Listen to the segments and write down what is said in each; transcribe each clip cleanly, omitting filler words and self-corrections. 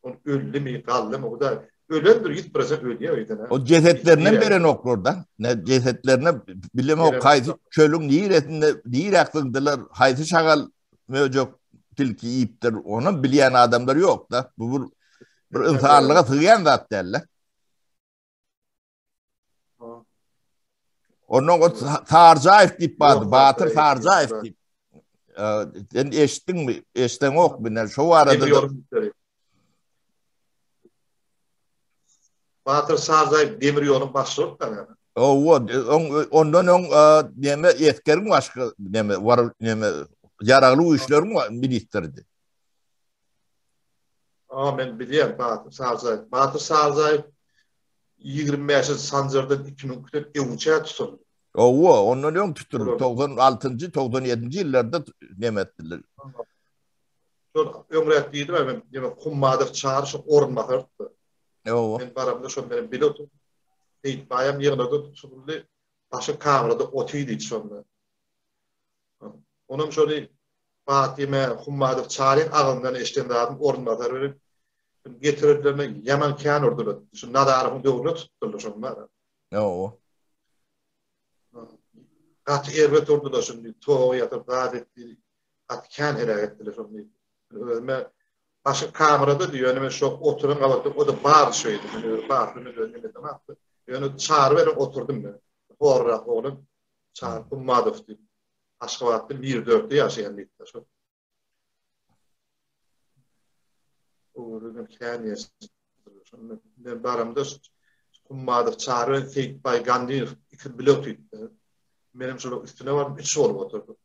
On öldü mi, kaldı mı? O da ölendir, gitmese ölüyor öyle. O cesetlerinden beren okurda. Ne cesetlerine bilmem o kaydı çölün niye aklındalar haydi şagal mevcut tilki iyiptir. Onu bilen adamlar yok da. Bu bir insanlığa tığyan zat derler. Onun o Tarcaev deyip vardı. Batır Tarcaev deyip. Sen eşittin mi? Eşitten ok biner. Şu arada da. Batır Tarcaev demir yolun başlıyor da. Ondan neme yetkerin başka neme var neme yararlı işlerin ministrdi. Ben biliyorum Batır Tarcaev. Batır Tarcaev 25 Sancar'dan 2000'den evçe tutuldu. Ondan yok tutuldu. 96. 97. yıllarda nemettiler. Sonra ömretliydi ben kummadık çağrışı orunmakardı. Ben baramda şu benim pilotum. Bayam yığınadı tutuldu. Başı kamerada otuydu sonra. Onun şöyle Fatime kummadık çağrı ağından eştendadım orunmakar verip getirirlerine Yaman kan ordular. Şu nadarın doğru tutuldu şunlar. Kat ervet ordular şimdi. Toğu yatıp gadetti. Kat kan ettiler şimdi. Başı kamerada diyor önüme şu oturun alattım. O da bağır şeydi. Bağırını önüme attı. Yani çağır verin oturdum ben. Horra oğlum. Çağır kummadık diyor. Aşkıvat'ta 1-4'te yaşayan bir taşı. Uğurluğun kendisi. Ben baramda kummadık çağır verin. Feyk bay Gandhi 2 blok tuttu. Benim şöyle üstüne varım. 3 olup oturdum.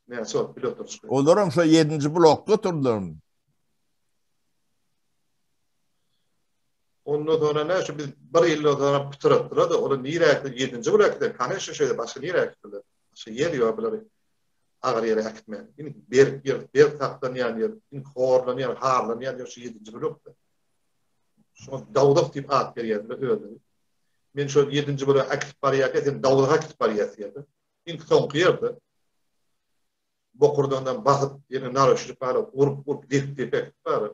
Neyse o pilot olsun. Olurum şu 7. blokta oturdum. Ondan sonra ne? Şu biz bir yıl sonra pıtırttılar da onu niye ekti? 7. blokta kanı şu şeyde başka niye ektiler? Şey yer yok böyle ağır yere ekitmeyen. Bir taktan yani horlan yani harlan yani şu 7. blokta. Şu Davudov tip at veriyordu öyle. Men şu 7. blokta aktif bariyet Davudov aktif bariyet yerdi. İlk son kıyırdı. Bokurdandan bakıp yine naroşluk var, vurup dip var.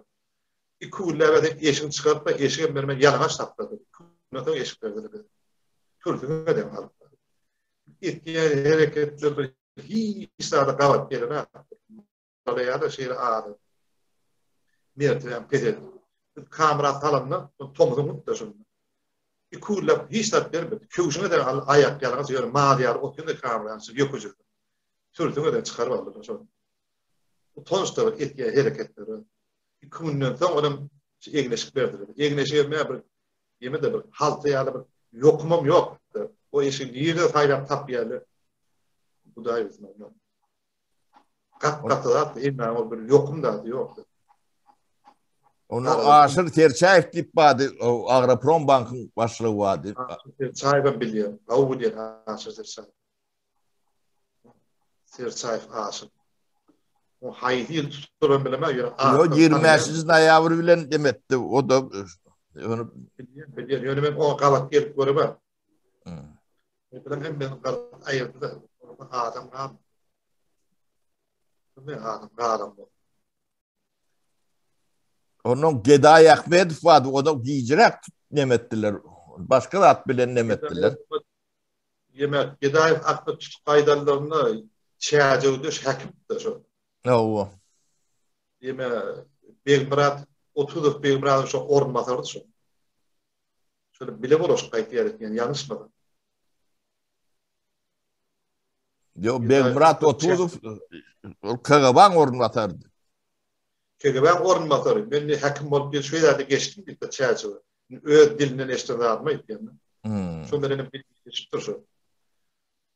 İki ullerde eşin çıkarıp da eşin verme yalağaç tapladı. Bundan eşik verdi. Kültürü de var. İhtiyar hareketleri hiç daha kavat yerine oraya da şeyle ağrı. Merteben peder. Kamera falanla tomuzun mutluşun. İki ullab hiç daha vermedi. Köşüne de ayak yalağaç yiyor. Madiyar oturuyor da kamerası yok ucu. Türtüne de çıkarıp aldı. Tonsta var etkiye hareketleri. İkiminden sonra adam egneşik verdi. Egneşik vermeye bir yemin de bir haltı yani bir yokumum yok. O işin yerde fayda tap yerli. Bu da bizim anlam. Kat da innan o bir yokum da yok. Onu aşır Terçaev tip vardı. Agroprom Bank'ın başlığı vardı. Terçaev ben biliyorum. O diye aşır Terçaev. Terçaev aşır. O haydi tutulan bileme göre. Yo 25. ayavru bilen demetti. O da onu biliyorum. Yönüme o kavat gelip görüme. Ben kavat ayırdı da adam kaldı. Ne adam bu. Onun Geday Ahmedov vardı. O da giyicirak demettiler. Başka da at bilen demettiler. Yemek Geday Ahmed kaydalarını çeyacıdır hakimdir. O. Yemek Belgrad 30 Belgrad şu ormanlardı şu. Şöyle bile boros kayıt yani yanlış mı? Yo Belgrad 30 Kagaban ormanlardı. Kagaban ormanları. Ben de hakim olup bir şeylerde geçtim bir de çeyacı. Öz dilinden eşitliğini almayıp yani. Şunların bir çıktır şu.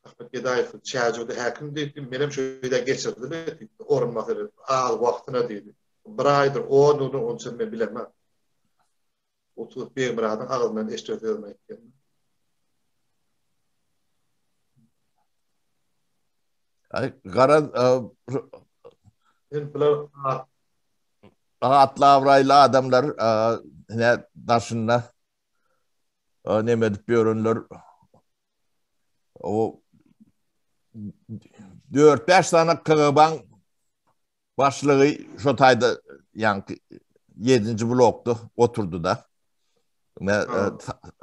Ahmet Gedayev çaycıda hakim dedim. Benim şöyle geçirdi. Ormanları al vaktine dedi. Bir aydır onun için ben bilemem. 30 Belgrad'ın ağzından eşitliğini almayıp yani. Garan atlı avraylı adamlar ne taşında ne medip görünler o 4-5 tane kırıban başlığı şu tayda yankı 7. bloktu oturdu da.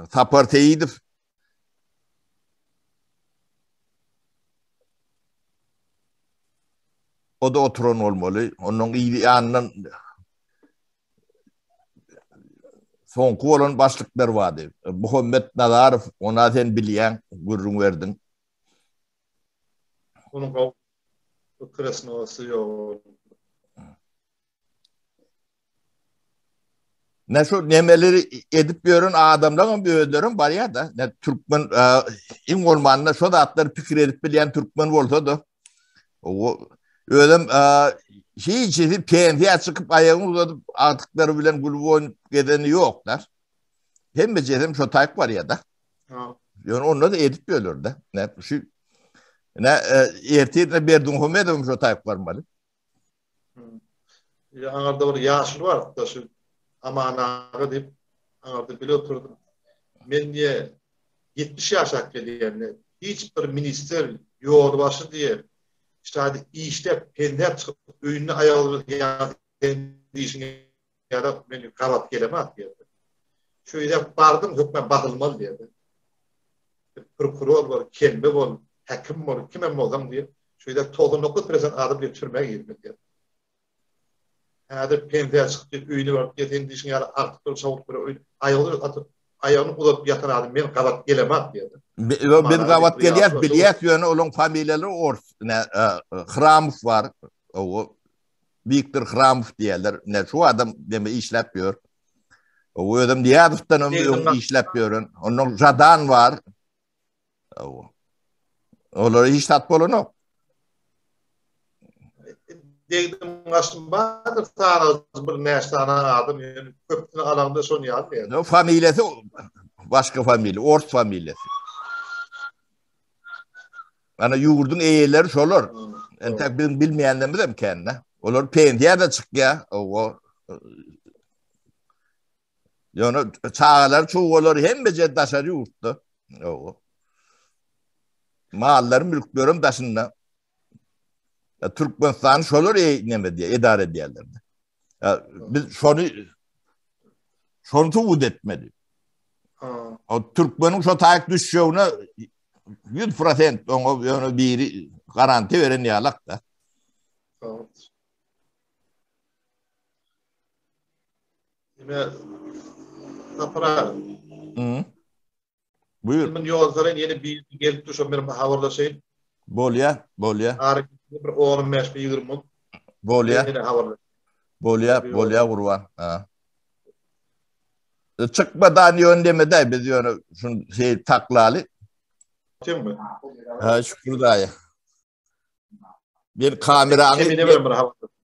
Taparteydi. O da oturan olmalı. Onun iyi yanından sonku olan başlıklar vardı. Muhammed Nazarov, ona sen bilen, gurrun verdin. Onun Krasnovası yok. Ne şu nemeleri edip görün adamların büyüdürün var ya da. Ne Türkmen in ormanına şu da atları fikir edip bilen Türkmen olsa da. O öyle içi PNT'ye çıkıp ayağını uzatıp artıkları bilen kulübü oynayıp gideni yoklar. Hem becerim şu tayk var ya da. Yani onları da edip görür de. Ne şu ne erteğine berdim homedim şu tayk var mı? Ya anarda bir yaşlı var da şu amanağı deyip anarda bile oturdum. Men niye 70 yaşak geliyenne hiçbir minister yoğurdu başı diye işte hadi işte pender çıkıp öyünü ayağı kendi işine ya beni kavat gelemez diye. Şöyle bardım hükme bakılmalı diye. Prokuror var, kelme var, hakim var, kime olsam diye. Şöyle 99 prezent adım bir türmeye girmedi diye. Hadi pender çıkıp öyünü var, kendi işine ya artık bir savuk bir ayağını ulup yatan adam ben kavat gelemez diye. Ben kavat geliyat biliyat yönü olan familyaları Hramov var. O Viktor Hramov diyorlar. Ne şu adam deme işlepiyor. O adam Diyadov'tan onu işlepiyor. Onun Jadan var. Onları hiç tatbolu no. Dedim aslında bazı bir neştana adım yani köptüğün alanda son yazdı. O familyası başka familya, Ors familyası. Ana yurdun eyeleri şolur. Yani tek bilmeyenler mi de kendine? Olur pendiye de çık ya. O yani çağlar çoğu olur hem beceri taşarı yurttu. O mallar mülklerim taşında. Türkmenistan şolur ne diye idare ediyorlardı. Biz şonu tuvud etmedi. O Türkmenin şu tayak düşüşüne 100% onu biri garanti veren yalak da. Evet. Yine tapra. Buyur. Kimin yolların yeni bir gelip düşen benim haberleşeyim. Bolya. Ağrı bir 15 bir 20. Bolya kurban. Çıkmadan yöndeme de biz yani şun şey taklalı. Değil mi? Ha şükür dayı. Bir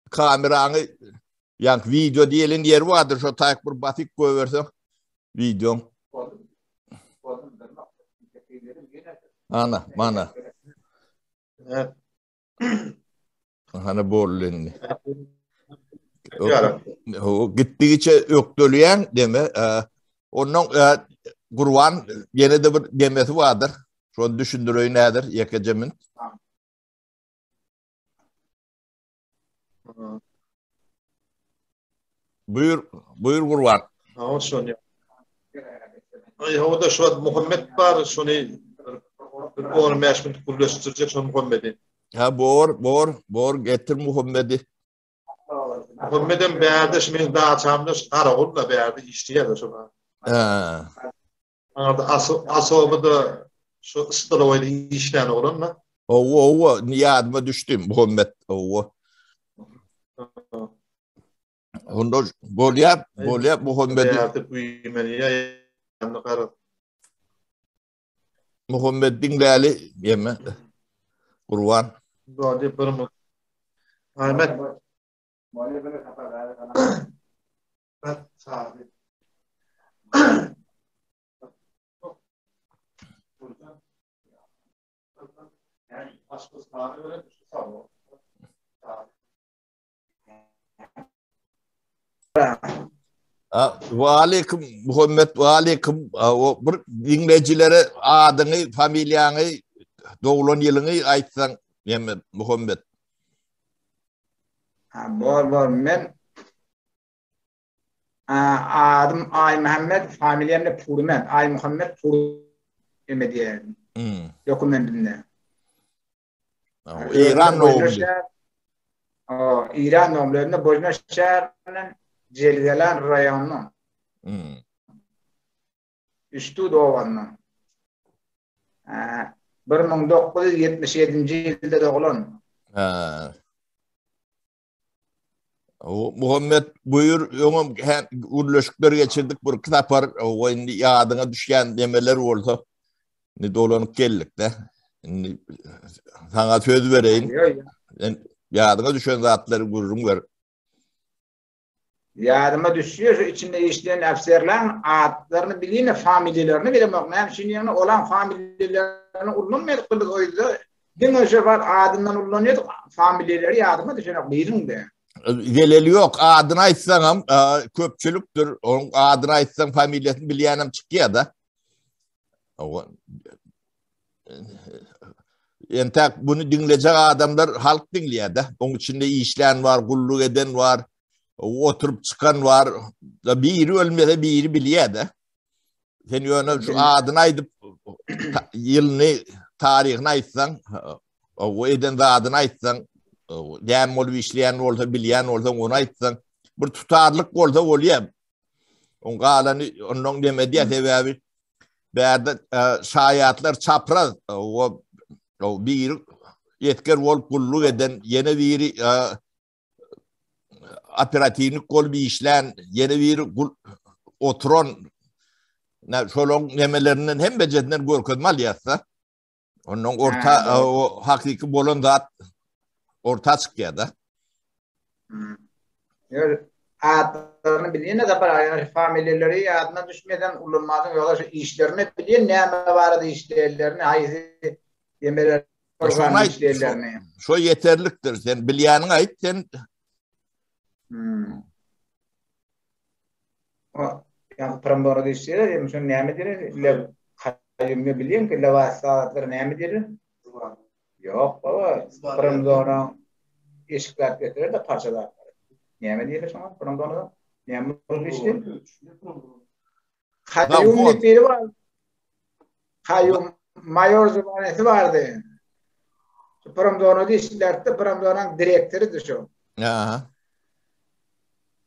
kameranı yani video diyelim yer vardır şu tak bir batik koyversen video. Mana. Evet. Hani borlenli. O gittiğiçe öktölüyen deme. Onun kurban yine de bir demesi vardır. Şu an düşündürüyor nedir yakacımın. Buyur kurban. Ama sonra. Ay o da şu an Muhammed var şunu 15 bin kulleştirecek şu Muhammed'i. Ha bor getir Muhammed'i. Muhammed'in beğerdi şimdi daha çamdır Karakul'la beğerdi iştiye şu an. Arada asabı da şu ıstıroyla işleyen olan mı? O niyadıma düştüm Muhammed. Onda bolya Muhammed'i. Beğerdi bu imeniye yanına karar. Muhammed'in lali yeme. Kurban. Doğru bir mi? Ahmet. Ve aleyküm Muhammed ve aleyküm o dinleyicilere adını, familyanı, doğulan yılını aytsan Muhammed. Bor men Adım Ay Muhammed, familyamda Purmen. Ay Muhammed Purmen diye. Dokumentinde. İran doğumlu. İran doğumlularında Bojna şehrinin Celgelan rayonunun. Üstü doğanın. 1977 yılda doğulan. Muhammed buyur yoğum urlöşükler geçirdik bir kitap var. O indi yadına düşen demeler oldu. Ne dolanıp geldik de. Sana söz vereyim. Yadına düşen zatları gururum ver. Yadıma düşüyor, içinde işleyen efserlerin adlarını bileyim, familyelerini bilemem. Hem şimdi olan familyelerini ullanmıyorduk kıldık o yüzden. Bir önce var adından ullanıyorduk, familyeleri yadıma düşen bilin de. Geleli yok. Adını açsam köpçülüktür. Onun adını açsam familyasını bileyenim çıkıyor da. Entek bunu dinleyecek adamlar halk dinliyor da. Onun içinde işleyen var, kulluk eden var, oturup çıkan var. Biri ölmese biri biliyor da. Sen yöne şu adını aydıp yılını, tarihini açsan, o eden de adını açsan, dem olup işleyen olsa, bileyen olsa onu açsan, bir tutarlık olsa oluyor. Onun kalanı, onun demediği sebebi, berde şayatlar çapraz, o bir yetker olup kulluk eden, yeni bir operatiflik olup işleyen, yeni bir oturan, şolong nemelerinin hem becerinden görkezmal yatsa, onun orta, o hakiki bolon zat orta çıkıyor da. Adlarını bileyim de yani familyeleri adına düşmeden ulunmazın yola işlerini bileyim ne vardı işlerini hayzi yemeler organ işlerini. Şu yeterliktir. Sen bilyanın ait sen o yani pramborada işleri yemişim ne mi diyor? Le kayyumlu bileyim ki levasatlar ne mi diyor? Yok baba. Pramborada işler getirir de parçalar. Ne mi diyor sana pramborada? Ne mi işte? Kayyum biri var. Kayyum mayor zamaneti vardı. Pramborada işlerde prambordanın direktörüdür şu.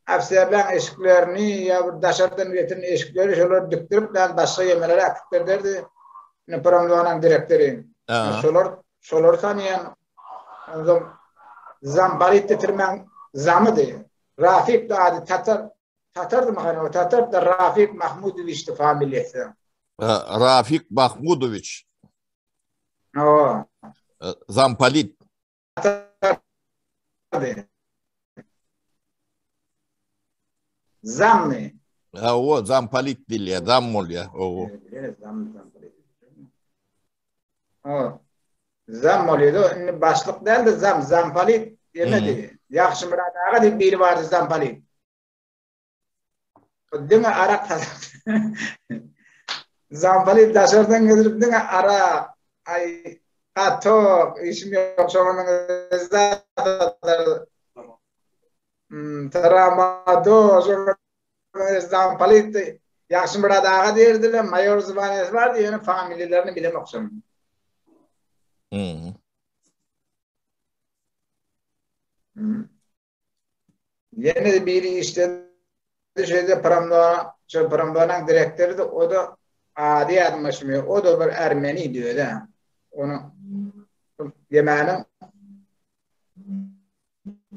Afserler eşiklerini ya daşardan getirin eşikleri şöyle diktirip dan başka yemelere akıp derdi. Ne prambordanın direktörü. Solar tanıyan Zambalit getirmen zamı diye. Rafik da adı Tatar'dı mı? O Tatar da Rafik Mahmudoviç'ti familyesi. Rafik Mahmudoviç. O. Zampalit. Tatar'dı. Zam mı? O Zampalit değil ya. Zam oluyor. O. O. Zam oluyordu. Başlık değil de Zampalit demedi. Yakşı Murat Ağa diye biri vardı Zampalit. Dine ara Zampalit daşardan getirip dine ara ay katok işim yok çoğunun Taramado Zampalit Yakşı Murat Ağa derdiler. Mayor Zıvanesi vardı. Yani familyelerini bilemoksun. Yine biri işte şeyde Pramdoğan'ın direktörü de o da adi admışmıyor. O da bir Ermeni diyor da. Onu yemeğinin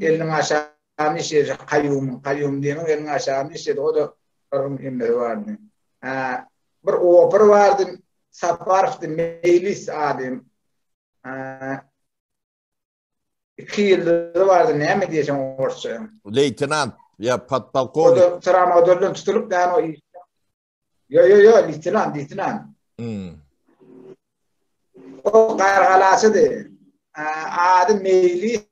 elinin aşağını işledi. Kayyum diyenin elinin aşağını işledi. O da emri vardı. Bir oper vardı. Saparf'dı. Meylis adım. 2 yıldır vardı. Ne mi diyeceğim orası? Leytenant ya patbalkovnik. O da tramadolun tutulup da o yo leytenant. O kargalasıdı. Adı Meylis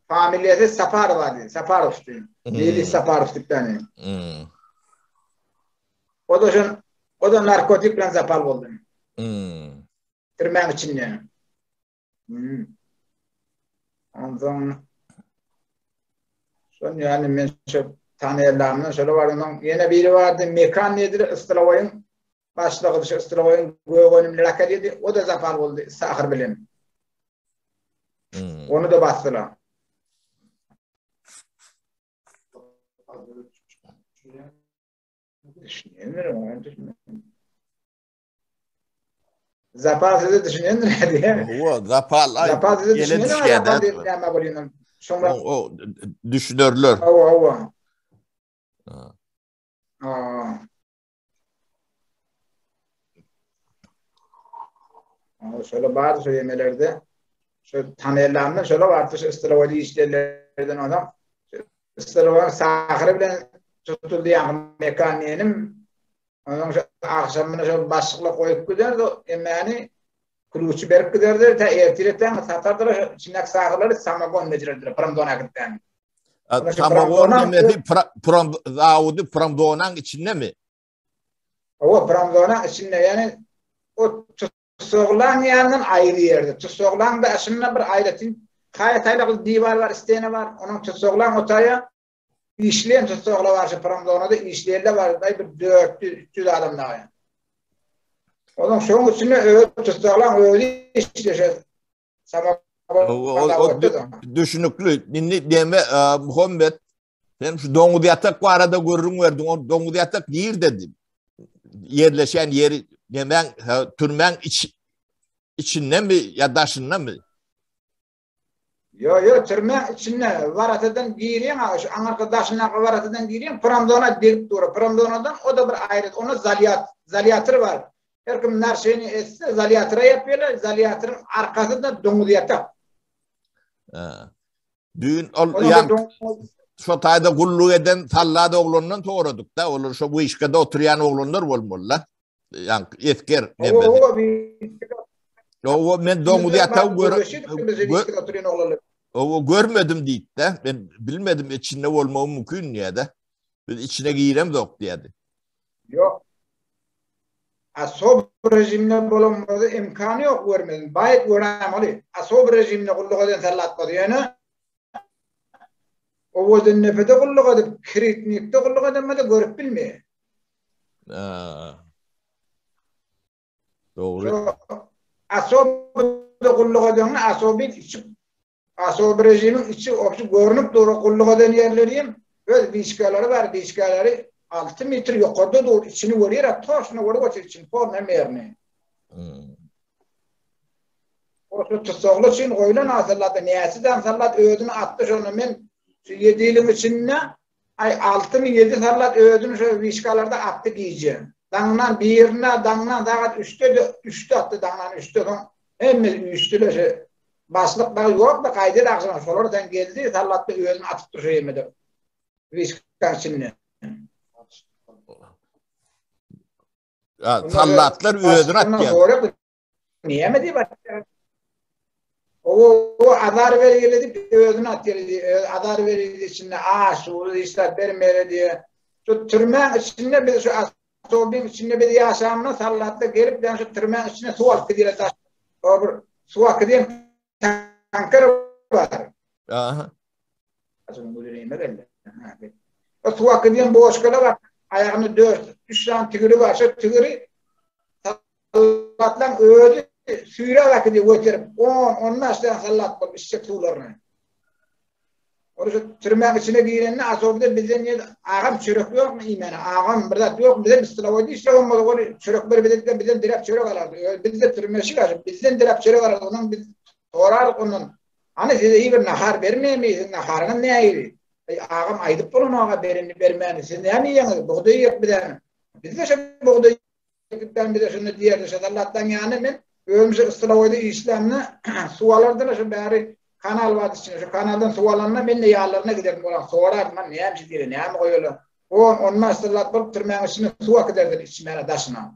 familyası Sapar vardı. Saparov'tu. Meylis Saparov'tu tane. O da narkotikle zapal oldu. Tırman için yani. Ondan sonra yani men şu tanıyarlarından şöyle var. Onun yine biri vardı. Mekan nedir? Istıravayın başlığı dışı Istıravayın Göğönüm Laka dedi. O da Zafar oldu. Sahır bilen. Onu da bastılar. Zapal sizi düşünüyor diye. O Zapal sizi yele düşünüyor düşkede. Sonra O düşünürler. Şöyle bazı söylemelerde şöyle tanıyarlarından şöyle vardı. Istıravacı işlerlerden adam. Istıravacı sahırı bilen tutuldu yani mekaniyenim. Onun akşamına şöyle başlıkla koyup giderdi. Yani kuluçu berip giderdi. Ta ertiretten satardılar. Çinnak sahırları samagon mecirdiler. Pramdona gittiğen. Samagon demedi Zavudu Pramdona'nın içinde mi? O Pramdona içinde yani o Tusoğlan yanından ayrı yerde. Tusoğlan da aslında bir ailetin kayatayla divar var, isteyene var. Onun Tusoğlan otaya işleyen Tusoğla var. Pramdona'da işleyenler var. Bir 400-300 adam daha yani. Onun şunun içinde Tusoğlan öyle işleşir. O düşünüklü. Deme Muhammed sen şu Dongudu Yatak var arada görürüm verdin. O Dongudu Yatak yer dedim. Yerleşen yeri demen türmen içinde mi ya daşında mı? Yo türmen içinde varatadan giriyen arkadaşına varatadan giriyen Pramdona dirip durur. Pramdona'dan o da bir ayrı. Ona zalyatır var. Her kim narşeni etse zalyatıra yapıyorlar. Zalyatırın arkasında Dongudu Yatak. Düğün şu tayda kulluğu eden sallada oğlundan doğradık da olur şu bu işkede oturuyan oğlunlar olmalılar. Yani esker ne o men Dongudu Yatak görmedim deyip de ben bilmedim içinde olmam mümkün ya da biz içine girem yok diye. Yok. Asob rejimine bulunmadı imkanı yok görmedim. Bayit göremeli. Asob rejimine kulluk eden sallatmadı yani. O da nefede kulluk edip kritikte kulluk edemedi görüp bilmiyor. Doğru. Asobda kulluk edenle asobin içi asob rejimin içi opsi görünüp doğru kulluk eden yerleriyim. Böyle dişkaları var. Dişkaları 6 metre yukarıda doğru içini vuruyor. Taşını vuruyor için form yerine. Orası tutsaklı için oylan hazırladı. Niyasiden sallat ödünü attı şunu men şu 7 yılın içinde 6 mı 7 sallat ödünü şu dişkalarda attı giyeceğim. Dağından birine, dağından daha üçte attı dağından üçte. Hem üçtüyle baslık da yok da kaydı da akşam. Solardan geldi, sallattı özünü atıp duruyor yemedi. Vişkan içinde. Sallatlar özünü atıyor. Niye mi diye başlıyor? O adar verildi, özünü atıyor. Adar verildi içinde, şu işte vermeli diye. Şu tırmağın içinde bir şu Sobin içinde bir yaşamına sallattı gelip ben şu tırmağın içine su akı diye taş. Su akı diye tanker var. Aha. O su akı diye boşkalı var. Ayağını 3 tane tigri var. Şu tigri sallatlan ödü suyra akı diye götürüp 10-15 tane sallat bulup içecek sularını. Orası tırmağın içine girenle asobda bizden ağam çörek yok mu imene? Ağam birdat yok. Bizden istilavaydı işte olmadı. Çörekleri bizden direkt çörek alardı. Bizde tırmağışı var. Bizden direkt çörek alardı. Onun biz sorardık onun. Hani size iyi bir nahar vermeye miyiz? Naharının ne ayırı? Ağam aydıp bulun ağa vermeyeni. Siz ne mi yiyorsunuz? Buğdayı yok bir tane. Biz de şimdi buğdayı ben bir de şunu diyerdi. Allah'tan yani ben ölümüzü istilavaydı İslam'la sualardan şu bari kanal var içinde. Şu kanaldan su alanına ben de yağlarına giderim. Sorardım ben neyem şey değil, neyem koyuyorlar. Ondan sırlat bulup tırmağın içine su akıderdim içime daşına.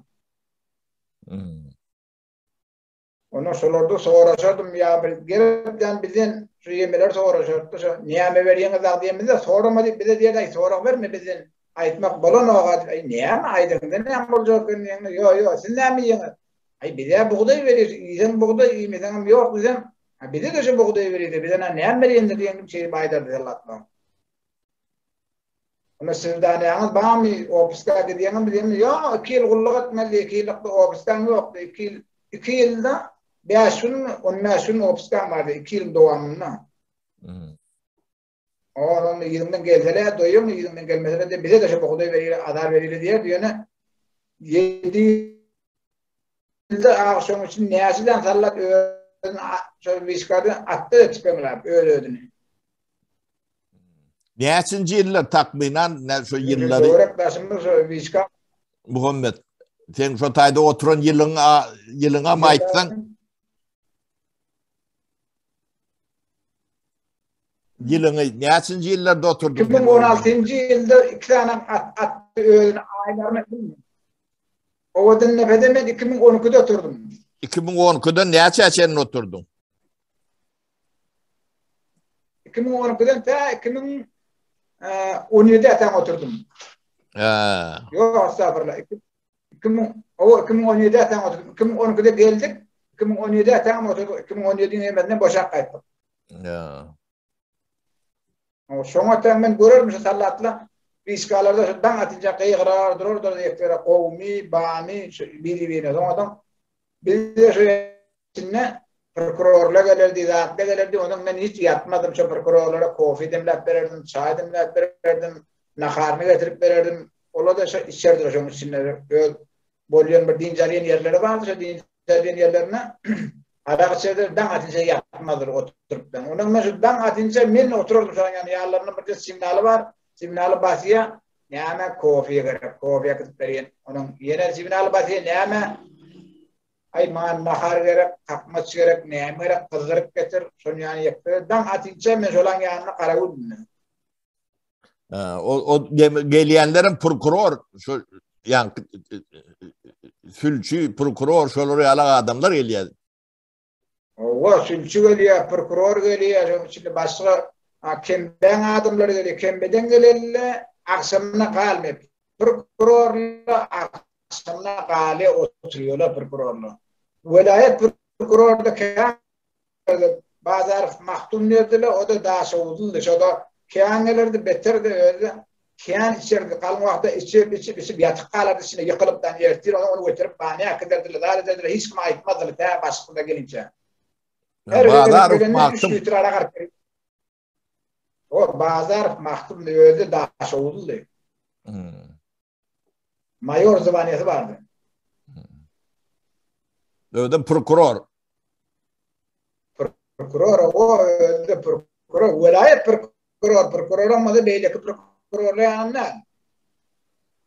Onu sorardı, sorardım ya. Gerçekten bizden şu yemeler sorardı. Şu neyeme veriyeniz ağ diyemizde soramadık. Bize diye sorak verme bizden. Aytmak bolon oğa. Neyem aydın? Neyem olacak? Yok, siz neyem yiyiniz? Bize buğday verir. Yiyeceğim buğday yiyeceğim. Yok bizim. Bize de şu buğdayı verirdi. Bize neyem veriyeniz diyen şey baydardı Allah'tan. Ama sizden yalnız bana mı ofiska gidiyorsun bileyim ya 2 yıl kulluk etmeli 2 yıllık ofiskan yok 2 yılda 5 gün 15 gün ofiskan vardı 2 yıl devamında. Onun yılından gelseler doyuyor yılından gelmeseler de bize de şu okuduğu veriyor adar veriyor diye diyor ne 7 yılda akşam için neyasinden sallat öğren şöyle viskadı attı çıkıyorlar öyle ödünü. Neçinci yıllar takminan ne şu yılları Öğretmenimiz viska Muhammed sen şu tayda oturan yılına mı aytsan yılını neçinci yıllarda oturdun 2016 yılda 2 tane attı öğlen aylarını bilmiyorum. O vadin nefedemet 2012'de oturdum. 2012'da neçe oturdun 2012'den ta 2017'de atan oturdum. Yok estağfurullah. 2017'de atan oturdum. 2012'de geldik. 2017'de atan oturdum. 2017'den hemen boşak kayıttık. Şoňa men görürüm şu sallatla iskalarda şundan atınca kıyıqrar durur diýekler qowmi bani biri-birine soňadan bizde şu içinde prokurorlar gelirdi zatlar gelirdi onuň men hiç ýatmadım şu prokurorlara kofi demläp bererdim çay demläp bererdim naharny getirip bererdim ola da şu içerdir şoň içinde bolýan bir dinjaliň ýerleri bardy şu dinjaliň ýerlerine Adakçıdır dan atınca yapmadır oturupdan. Onun meşhurdan atınca men otururdum şu an yani yerlerinin bir signali var. Signali basıya neyme kofiye gerek. Kofiye kızıp veriyen. Onun yine signali basıya neyme ay man nahar gerek, kapmaç gerek, neyme gerek, kızdırıp getir. Son yani yaptı. Dan atınca men şolan yanına karavudum. O geliyenlerin prokuror şu yani sülçü prokuror şolary ala adamlar geliyor. O sülçü geliyor, prokuror geliyor, şimdi başka kemben adamlar geliyor, kembeden gelirler, akşamına kalmayıp. Prokurorla akşamına kale oturuyorlar prokurorla. Velayet prokurorda bazı mahtum nerediler, o da daha soğuduldu. O da kehanelerde beterdi öyle. Kehan içeride kalma vakti içip yatık kalardı içine yıkılıptan yertir, onu götürüp banaya kıdırdılar. Daha dediler, hiç kim ayıtmadılar, daha başkında gelince. Bazar mahkum. O bazar mahkum öldü daha soğuduldu. Mayor zamaniyeti vardı. Öldü prokuror. Prokuror o öldü prokuror. Velayet prokuror olmadı beyleki prokurorluğu yanlar.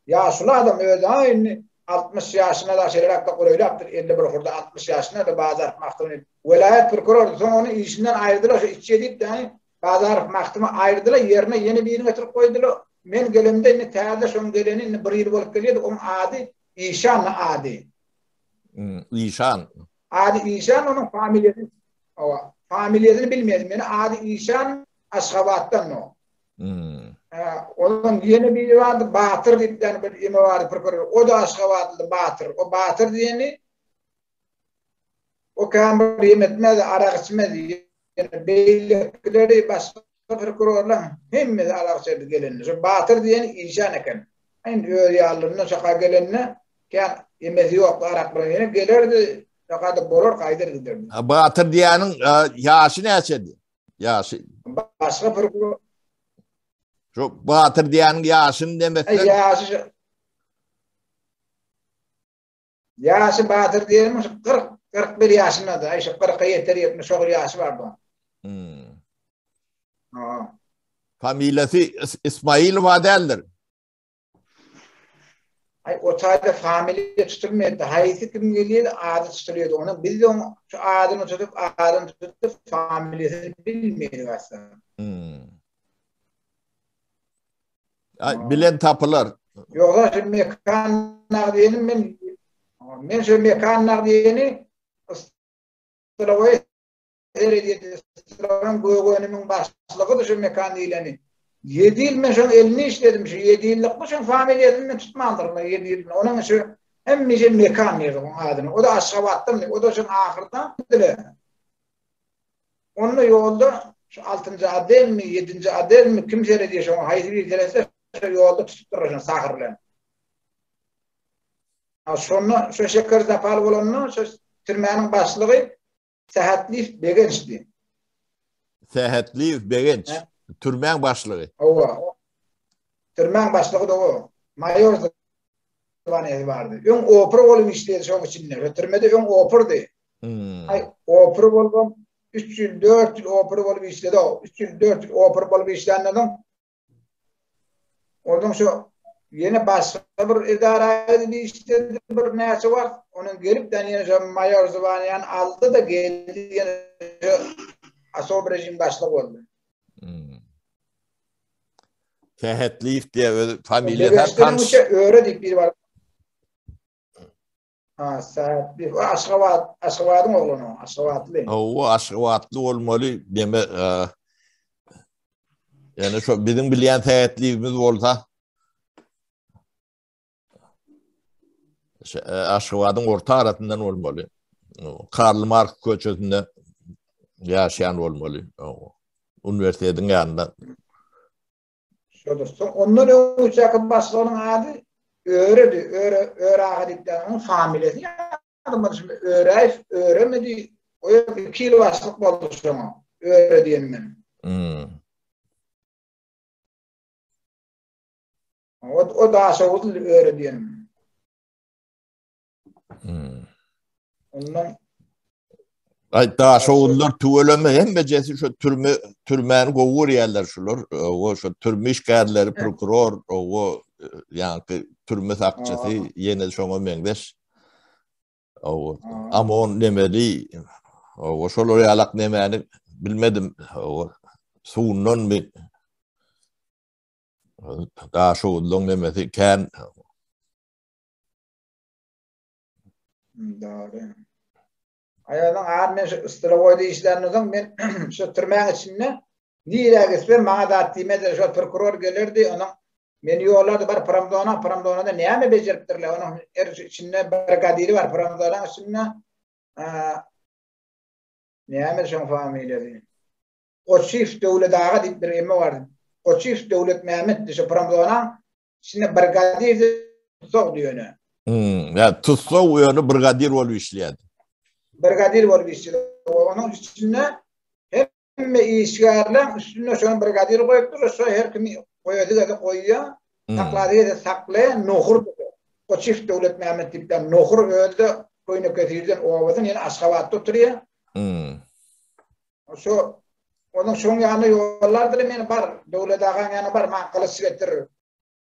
Yaşlı adam öldü aynı. 60 yaşına da şeyler öyle yaptır. 50 burada 60 yaşına da bazar mahkumu. Velayet prokuror sonra onu işinden ayırdılar. İçe deyip yani bazar mahkumu ayırdılar. Yerine yeni birini getirip koydular. Men gelimde ne tayada son geleni bir yıl bolup geliyordu. Onun adı İşan adı. İşan. Adı İşan onun familyasını bilmedim. Yani adı İşan Aşgabat'tan o. Onun yeni biri vardı, Batır diye bir ime vardı prokuror. O da Aşgabatlı Batır. O Batır diyeni o kamber yemetmedi, arak içmedi. Yani beylikleri başka prokurorlar hemmedi arak içmedi gelenini. Şu Batır diyeni İşan eken. Aynı öyle yağlarına şaka gelenine yani yemezi yok araklarına yine gelirdi. Şakada boror kaydır giderdi. Batır diyenin yaşı ne açıydı? Yaşı. Başka prokuror Şu Batır diyenin yaşını demekten. Yaşı Batır diyelim 41 yaşında da. İşte 40'a yeter 70 oğul yaşı vardı. Familyası İsmail Vadel'dir. O tayda familya tutulmuyordu. Hayati kim geliyordu, adı tutuluyordu. Onun biz de şu adını tutup familyasını bilmiyordu aslında. Bilen tapılar. Yoksa şu mekanlar diyelim ben şu mekanlar diyeni Sıravayı seyrediyordu. Sıravanın Goygoy'un başlığı da şu mekan diyeni. 7 yıl ben şu elini işledim. Şu 7 yıllık bu şu familyasını tutmalıdır. 7 yıl. Onun şu hem bir mekan verdi onun adını. O da Aşgabat'tan. O da şu ahırdan. Onun yolda şu 6. adel mi 7. adel mi kim seyrediyor şu haydi bir terese yolda tutup duraşan sakırlan. Sonra şu şeker zapal bolanna şu türmenin başlığı Sehatli Begençdi. Sehatli Begenç. Türmen başlığı. Ova. Türmen başlığı da o. Mayor zamanı vardı. Ön opera bölüm işledi şu içinde. Türmede ön operdı. Ay opera bölüm 3 yıl 4 yıl opera bölüm işledi o. 3 yıl 4 yıl opera bölüm işlendim. Oradan şu yeni başka bir idare bir işledi bir neyse var. Onun gelip de yine mayor zamanı aldı da geldi yine asob rejim başlığı oldu. Sehatli diye familyadan tanış. Öğredik bir var. Ha, Sehatli. Aşgabat'ın oğlunu. Aşgabatlı. O Aşgabatlı olmalı deme. Yani şu bizim bilen Sehatli'miz olsa Aşgabat'ın orta arasından olmalı. Karl Marx köçesinde yaşayan olmalı. Üniversitenin yanında. Şudur. Ondan uçakın başlığının adı Öğredi. Öğre ağadıklarının familyesi. Adamlar şimdi öğremedi. O 2 yıl başlık oldu sonra. Öğre diyelim ben. O daha soğudu öğre diyelim. Ondan Ay daha şoğullar tüveleme hem becesi şu türmen govur yerler şular. O şu türme işgalleri prokuror o yani türme sakçısı yine şoma mendeş. Ama on nemeli o şolar yalak nemeni bilmedim. O suunun mi daha şoğullun nemesi kan doğru. Ayağdan ağırmen ıstıravoyda işlerinizden ben şu türmen içinde neylergesi bana da attığıma da şu prokuror gelirdi onun beni yollardı var Pramdona'da neyme beceriptirler onun içinde brigadiri var Pramdona'nın içinde neyme şu familyası o çift devlet ağa deyip bir emme vardı o çift devlet Mehmet'ti şu Pramdona'nın içinde brigadir çok diyor ne ya tutsa uyonu brigadir olu işleyedi. Brigadir var bir şey. Onun içinde hem işgarlar üstüne şu brigadir koyuyor. Sonra her kimi koyuyor da koyuyor. Sakladığı da saklaya nohur. O çift devlet Mehmet tipten nohur öldü. Koyunu kötüydü. O avazın yine Aşgabat'ta oturuyor. Şu onun son yanı yollardır men var. Devlet ağan yanı var. Makalısı getirir.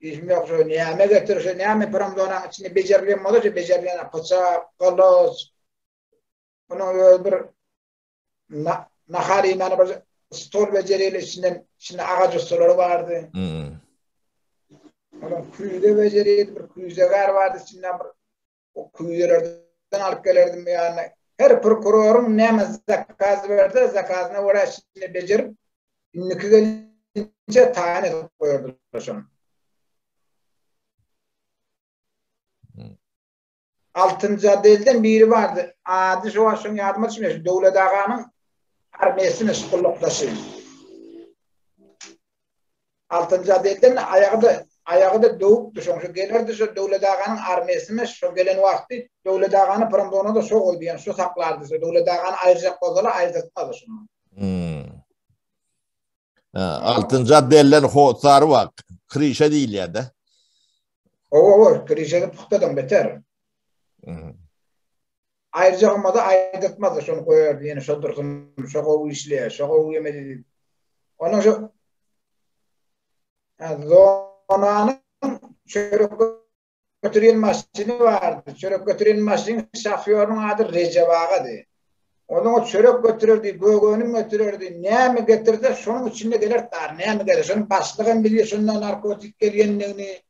İsmi yok şu niyame getirir. Şu niyame Pramdona'nın içinde becerilen modu. Becerilen bıçak, kılıç, onun bir nahari yani bir stol beceriyle içinde ağaç ustaları vardı. Onun kuyuda beceriydi bir kuyuzagar vardı içinden bir o kuyulardan alıp gelirdim yani. Her prokurorun ne zakaz verdi zakazına uğraşını becerip inniki gelince tane koyurdu şunu. Altıncı adelden biri vardı. Adı şu an yardıma çıkmış. Devlet ağanın armiyesinin sıkıllıktaşı. Altıncı adelden ayağı da doğuptu. Şu gelirdi şu devlet ağanın armiyesinin şu gelen vakti devlet ağanı Pramdona'da şu koydu. Yani şu saklardı. Devlet ağanı ayıracak kozalı ayırtmadı şunu. Altıncı adelden hotsarı var. Krişe değil ya da. O krişede puhtadan beter. Ayrıca ama da ayrıtmadı şunu koyardı yani şu dursun şu kovu işleye şu kovu yemedi onun şu zonanın çörek götüren maşini vardı çörek götüren maşinin şoförünün adı Recep Ağa'dı onun o çörek götürürdü göğünün götürürdü ne mi getirdi şunun içinde gelir tar ne mi gelir şunun başlığın biliyor şundan narkotik geliyenliğini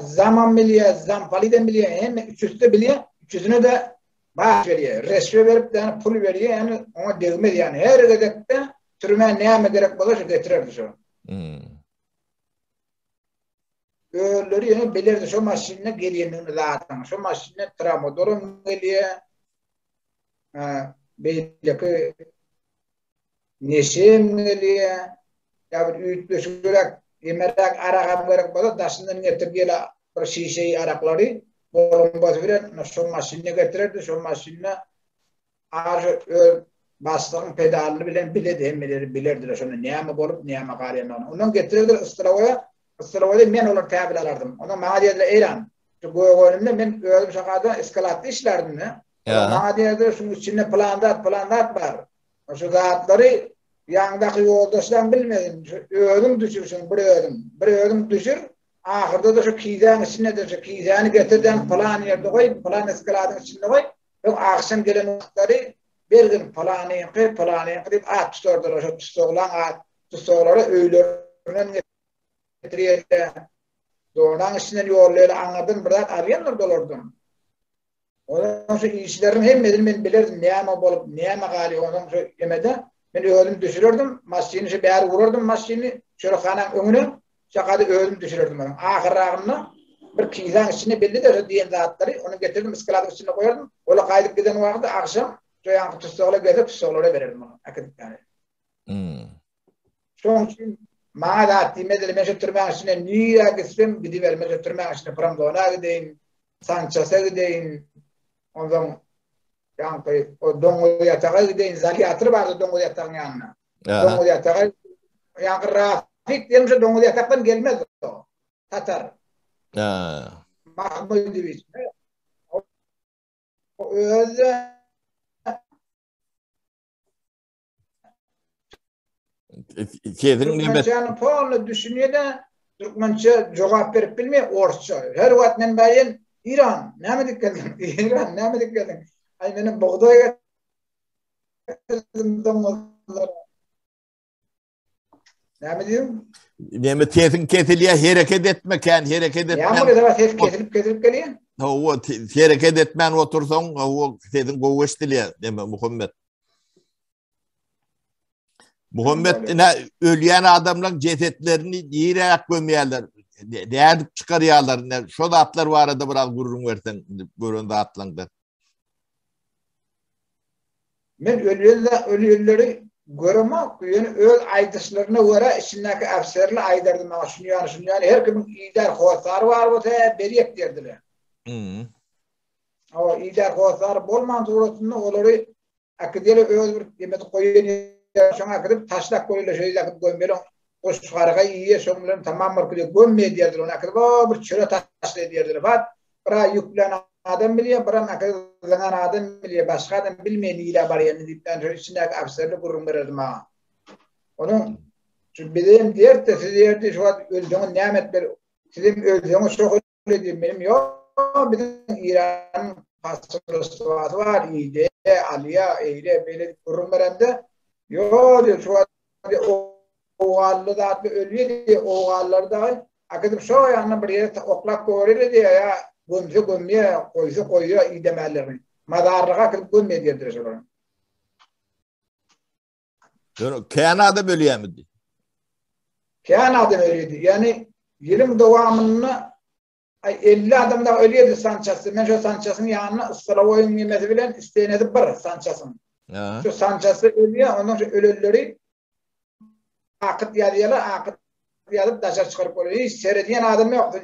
zaman biliyor zampaliden biliyor hem üstü biliyor üçüzünü de bağış veriyor. Resmi verip yani pul veriyor yani ona devmedi yani. Her gedekte türüme neyme gerek olursa getirirdi şu. Öğleri yani belirdi şu maşinine geliyenliğini zaten. Şu maşinine tramodorum geliyor. Belki neşem geliyor. Ya bir üyütleşerek Emerak arak gerek bolsa daşından getirgeli bir şişeyi araklary bolunbaz bilen şu maşinine getirerdi, şu maşinine bastığın pedalını bilen biledi, hemmeleri bilirdiler şunu näme bolup näme garýan. Ondan getirdiler ıstıravoya men olar täbil alardım. Ona maňa diýdiler eýran. Şu goýgönümde men özüm şakada eskalatda işlerdim ne. Maňa diýdiler şunun içinde plandat bar. Şu zatlary ýandaky ýoldaşdan bilmedim. Özüm düşürşün bir özüm düşür. Ahırda da şu kiydan içine de şu kiydanı getirden plan yerde koy, plan eskaladın içinde koy. Yok akşam gelen vaktları bir gün planı deyip at tutardılar. Şu tutulan at tutarları öğlerinin getiriyorlar. Doğrudan içinden yollayla anladın biraz arayanlar dolardım. Ondan sonra işlerin hem ben bilirdim näme bolup näme gali ondan sonra yemede ben ölüm düşürürdüm. Maşini bäri vururdum maşini çörexanan öňüne şakada ölüm düşürürdüm. Ahirrağımda bir kiydan içine belli de diyen zatları onu getirdim ıskaladın içine koyardım. Ola kaydıp giden wagtda akşam joyan tutuqla getirip tutuqlara verirdim onu. Akıdık yani. Şoň üçin maňa da timedir men şu türmäň içine niýe gitsem gidiberme şu türmäň içine Pramdona gideýin, Sançasa gideýin. Ondan yani o Doňgo ýataga gideýin, Zalyatry bardy Doňgo ýatagyň ýanyna. Doňgo ýataga ýa Rafik diýen şu Doňgo ýatakdan gelmez o. Tatar. Mahmudoviç. Türkmençanın pahalı düşünüyor da Türkmençe cevap verip bilmiyor Orsça. Her vakit men bayin İran. Näme dikkatin? İran näme dikkatin? Ay benim buğday näme diyorum? Näme tesin kesiliye hareket etmeken, hareket etmen. Ýa-da da kesilip gelýär. O hareket etmen otursaň, o tesin goweşdilýär näme Muhammed. Muhammed ölýän adamlaryň cesetlerini ýere gömýärler. Dädip çykarýarlar. Şo zatlar barada biraz gurrun bersen, görende atlaňda. Men ölýärleri göremem, ýöne öz aýdyşlaryna görä içindäki äfserli aýdardy maňa şunu ýany her kimin ýder howsary bar bolsa berýek derdiler. O ýder howsary bolman suratynda olary akydely öz bir demet goýan şoňa akdyp taşlak goýulýar şeýle akdyp goýmeli o şarga ýe şoň bilen tamam barkydy gömme diýerler onu akdyp bir çöre taşla diýerler. Bat bira ýüklen adam bilýär, bira nakdylan adam bilýär, başga adam bilmeýän ýyla barýany diýipden içindäki äfserli gurrun berdi maňa. Onun şu bilim diýerde siz diýerdi şu özüňe nämetler, sizin özüňe şok edip benim ýok, bizim İran pasportu var, ýa Aliya, eýle bele gurrun berende ýok diýip şu oğallı da ölüyor oğallarda akıdıp şu yanına bir yere oklak koyuyor diye ya gömüyor koyuyor idemellerini madarlığa akıdıp gömmeye diyordur onu. Kanada bölüyor mu? Kanada ölüyordu. Yani yılın devamında 50 adam da ölüyordu Sançası. Ben şu Sanças'ın yanına ıslavoyun yemesi bilen isteyen edip bir Sanças'ın. Şu Sançası ölüyor. Ondan sonra ölüleri akıt yadıp daşa çıkarıp oluyor. Hiç seyrediyen adam yok.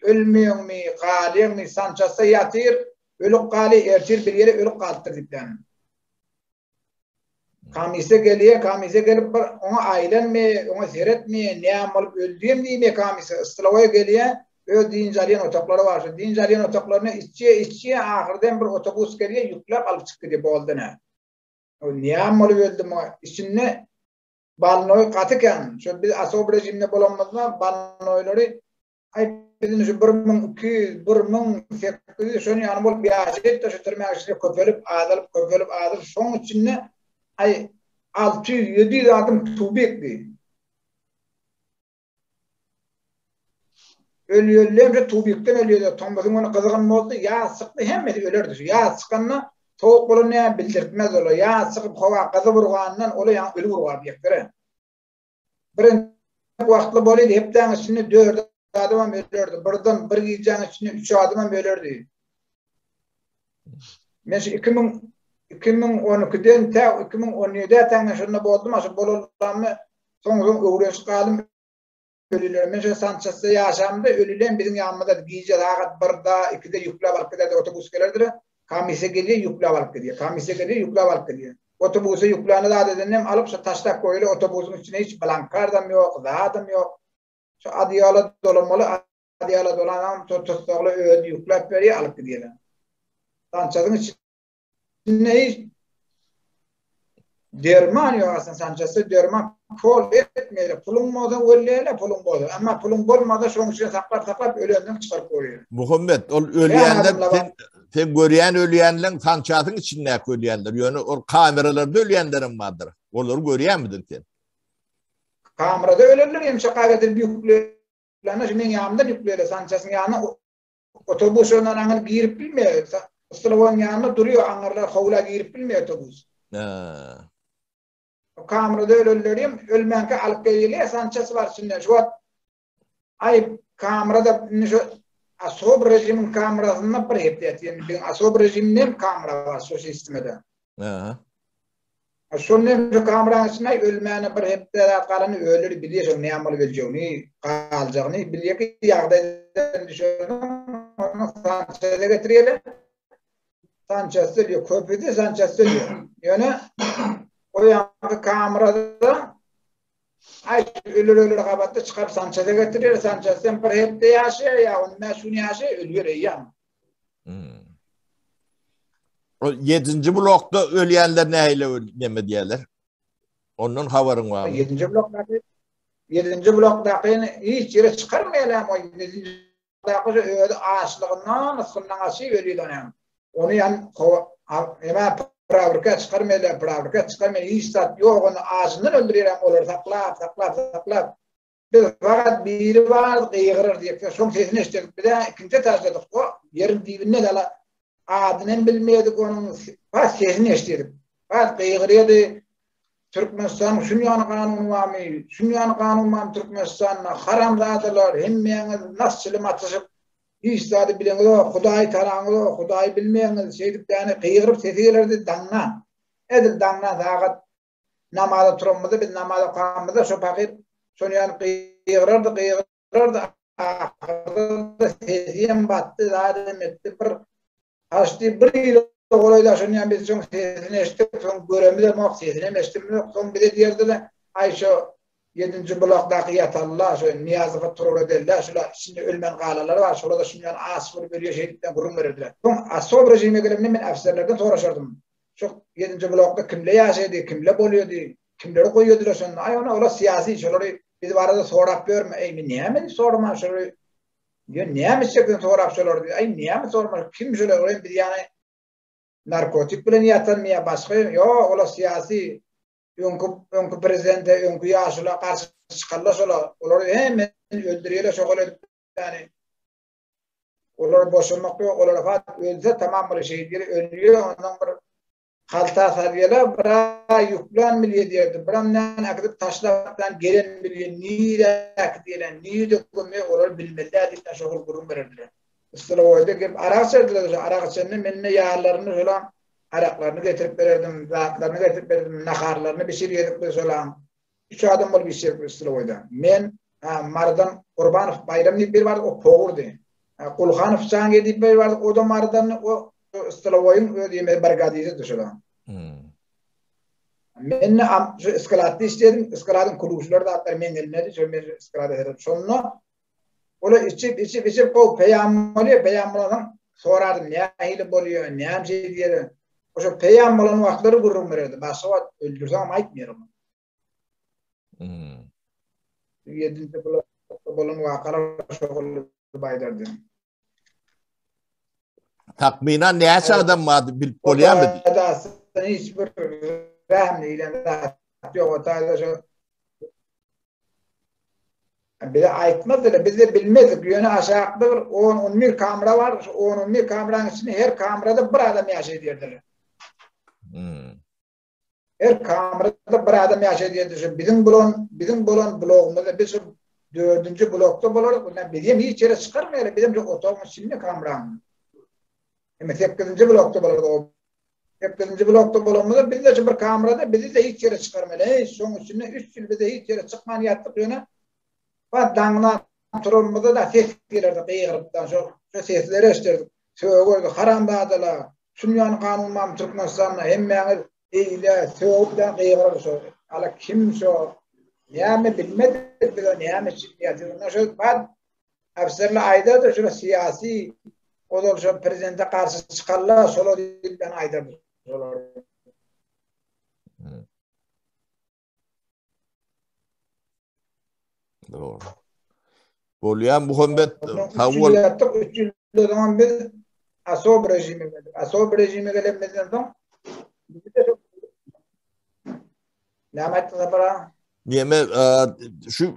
Ölmüyor mu, kalıyor mu, Sanças'ta yatır, ölük kalıyor, ertir bir yere ölük kaldır dipten. Kamise gelip ona ailenme, ona seyretmeye, ne amalıp öldüğüm diyeyim kamise. Istılavaya geliyor, Dinjaliyen otokları var. Dinjaliyen otoklarını iççiye ahırdan bir otobüs geliyor, yüklep alıp çıktı diye boğulduna. Ne amalıp öldüm o. İçinde balnoy katıken, şu biz asob rejimde bolanmazda balnoyları bizim şu 1200 şunu yanı bolup bir aşet taşıtırmaya köpölüp ağdalıp son içinde 600-700 adım tubekdi. Ölüyorlar, tubekten ölüyorlar. Tombasın onu kızıqın oldu, ya sıktı hemmeti ölürdü. Ya sıkanına soğuk bolanyň bildirtmez ola. Ya sıkıp hava gazı vurgandan ola ýa ölü vurgar diýekler. Birinji wagtly bolýdy, hepden içinde 4 adam ölürdi. Birden bir gijanyň içinde 3 adam ölürdi. Men 2012'den ta 2017'de taňa şunda boldum, aşy bolanmy soňra öwreşip galym ölüler. Mesela Sanchez'de yaşamda ölülen bizim yanımızda giyece dağıt barda ikide yüklü alıp gider otobüs gelirdir. Kamise geliyor yüklü alıp gidiyor. Kamise geliyor yüklü alıp gidiyor. Otobüse yüklerini da dedim alıp taşlak koyuyor otobüsün içine hiç blankar da yok, zaten yok. Şu adiyala dolamalı adiyala dolanan tuttuklu öğüt yüklep veriyor alıp gidiyorlar. Sanchez'in içine hiç derman yok aslında Sanchez'de derman kol etmeyle pulun moda öyle pulun moda ama pulun olmadı şunun için saklar ölüyenden çıkar koyuyor. Muhammed ol ölüyenler sen görüyen ölüyenlerin Sanchez'in içinde ölüyenler yani o kameralarda ölüyenlerin vardır. Onları görüyen miydin sen? Kamerada ölürler yemşe kaybedir büyüklerine şimdi yanımda yüklüyor Sanchez'in yanına otobüs ondan girip bilmiyor. Sıralavan yanında duruyor anlarlar havla girip bilmiyor otobüs. Kamerada ölürlerim ölmenke alıp geliyor Sanchez var şimdi şu ay kamerada şu asob rejimin kamerasında bir hep yani asob rejiminin kamera var şu sistemde. Şunun şu kameranın içine ölmeni bir hep de kalanı ölür biliyor ne yapmalı bileceğini kalacağını biliyor ki yağda düşünüyorum onu Sanchez'e getiriyorlar. Sanchez diyor köpüde Sanchez diyor. Yani o yankı kamerada ay ölür kabatta çıkıp Sanchez'e getiriyor. Sanchez'den bir hep de yaşıyor ya ondan şunu yaşıyor ölüyor ya. O 7. blokta ölüyenler neyle ölmedi diyorlar. Onun havarın var mı? 7. bloktaki hiç yere çıkarmayalım o 7. bloktaki ağaçlığından ısından aşıyor ölüyor. Onu yani hemen fabrika çıkarmayla hiç tat yok onu ağzından öldürüyorum olur saklap biz fakat biri var kıyırır diye son sesini işledik bir de ikinci taşladık o yerin dibine de adını bilmiyorduk onun sesini işledik fakat kıyırıyordu Türkmenistan Sünyan kanunu var mı? Sünyan kanunu var mı Türkmenistan'la haramzadılar hemmeyeniz nasıl atışıp İşte bilen o Hudaý tarangy, Hudaý bilmeýäňiz şeýdip ýani kıyırıp sesilerdi danna. Edil danna zagat namazda turmady, biz namazda kılmada şu fakir şonu ýani kıyırırdı. Sesiyem battı, zaten etdi bir açdy bir ýyl goýda şonu ýani biz şoň sesini eşitip, şoň göremizde mok sesini eşitip, şoň bir diýerdiler. Ay şu 7. blokdaki yatallar, şu Niyazıf'a turur ederler, şurada içinde ölmen kalaları var, şurada şundan asfır veriyor, şehitten kurum verirdiler. Asob rejime gelemine ben afserlerden soraşardım. Şu 7. blokda kimle yaşaydı, kimle boluyordu, kimleri koyuyordular sonra. Ay ona siyasi, şöyle biz bu arada sorap görme, ey niye mi sorma, şöyle, niye mi çektin sorap şöyle, ay niye mi sorma, kim şöyle, bir yani narkotik bilen yatanmaya başka, yok ola siyasi, önkü prezidente, önkü yaşla karşı çıkarlar olar hemen öldürüyorlar şöyle yani olar boşanmak yok olar fat ölse tamam böyle şeyleri ölüyor ondan bir halta sarıyorlar bira yüklen milyon diyordu biramdan akıp taşlardan gelen milyon nire akdilen nire koymuyor olar bilmediler diye şöyle kurum verirdiler. Üstüne oydu ki arak serdiler arak serdiler menine yağlarını şöyle araklarını getirip verirdim, zatlarını getirip verirdim, nakarlarını bir şey yedik de solam. 3 adam bol bir şey üstüne oydu. Men Mardan Kurbanov bayramını bir vardı o poğurdu. Kulhanov Sange deyip bir vardı o da Mardan o üstüne oyun ödeyeme bargadiydi de solam. Men şu iskalatı istedim, iskalatın kuruluşları da atlar men eline şöyle iskalatı herif. Sonra ola içip o peyamlardan sorardım ne hile boluyor, ne hem şey diyelim. O şu peyam olan vaktları kurum verirdi. Başka vaat öldürsem ama aytmıyorum. 7. blokta olan vakalar şoğullu baydardı. Takminan neyse adam vardı bilip boluyan mı? Aslında hiçbir rahmli ilan yok. O tarzda şu bir de aytmadılar. Biz de bilmedik. Yönü aşağıda 10-11 kamera var. 10-11 kameranın içinde her kamerada bir adam yaşıyor derdiler. Her kamerada bir adam yaşıyor derdiler. Bizim bulan blogumuzda biz 4. blokta bularız. Bizim hiç yere çıkarmayalım. Bizim otomun içinde kameranın. Ama 8. blokta bularız. 8. blokta bulanımızda biz de bir kamerada bizi de hiç yere çıkarmayalım. Son içinde 3 yıl bize hiç yere çıkman yattık yöne. Bak dağına turulmadı da ses gelirdi kıyırıptan şu sesleri eştirdik. Söğürdü harambadalar. Sünyan kanunman Türkmenistan'a hemmeğiniz eyle söğüpten kıyırır şu. Ala kim şu? Neymi bilmedik bile neymi çıkıyatı. Şu bak afserle aydadır şu siyasi o da şu prezidente karşı çıkarlar solo dilden aydadır. Doğru. Bolyan Muhammed tavır 3 yıl zaman biz Asob rejimi geldi. Asob rejimi gelemeden sonra para yeme şu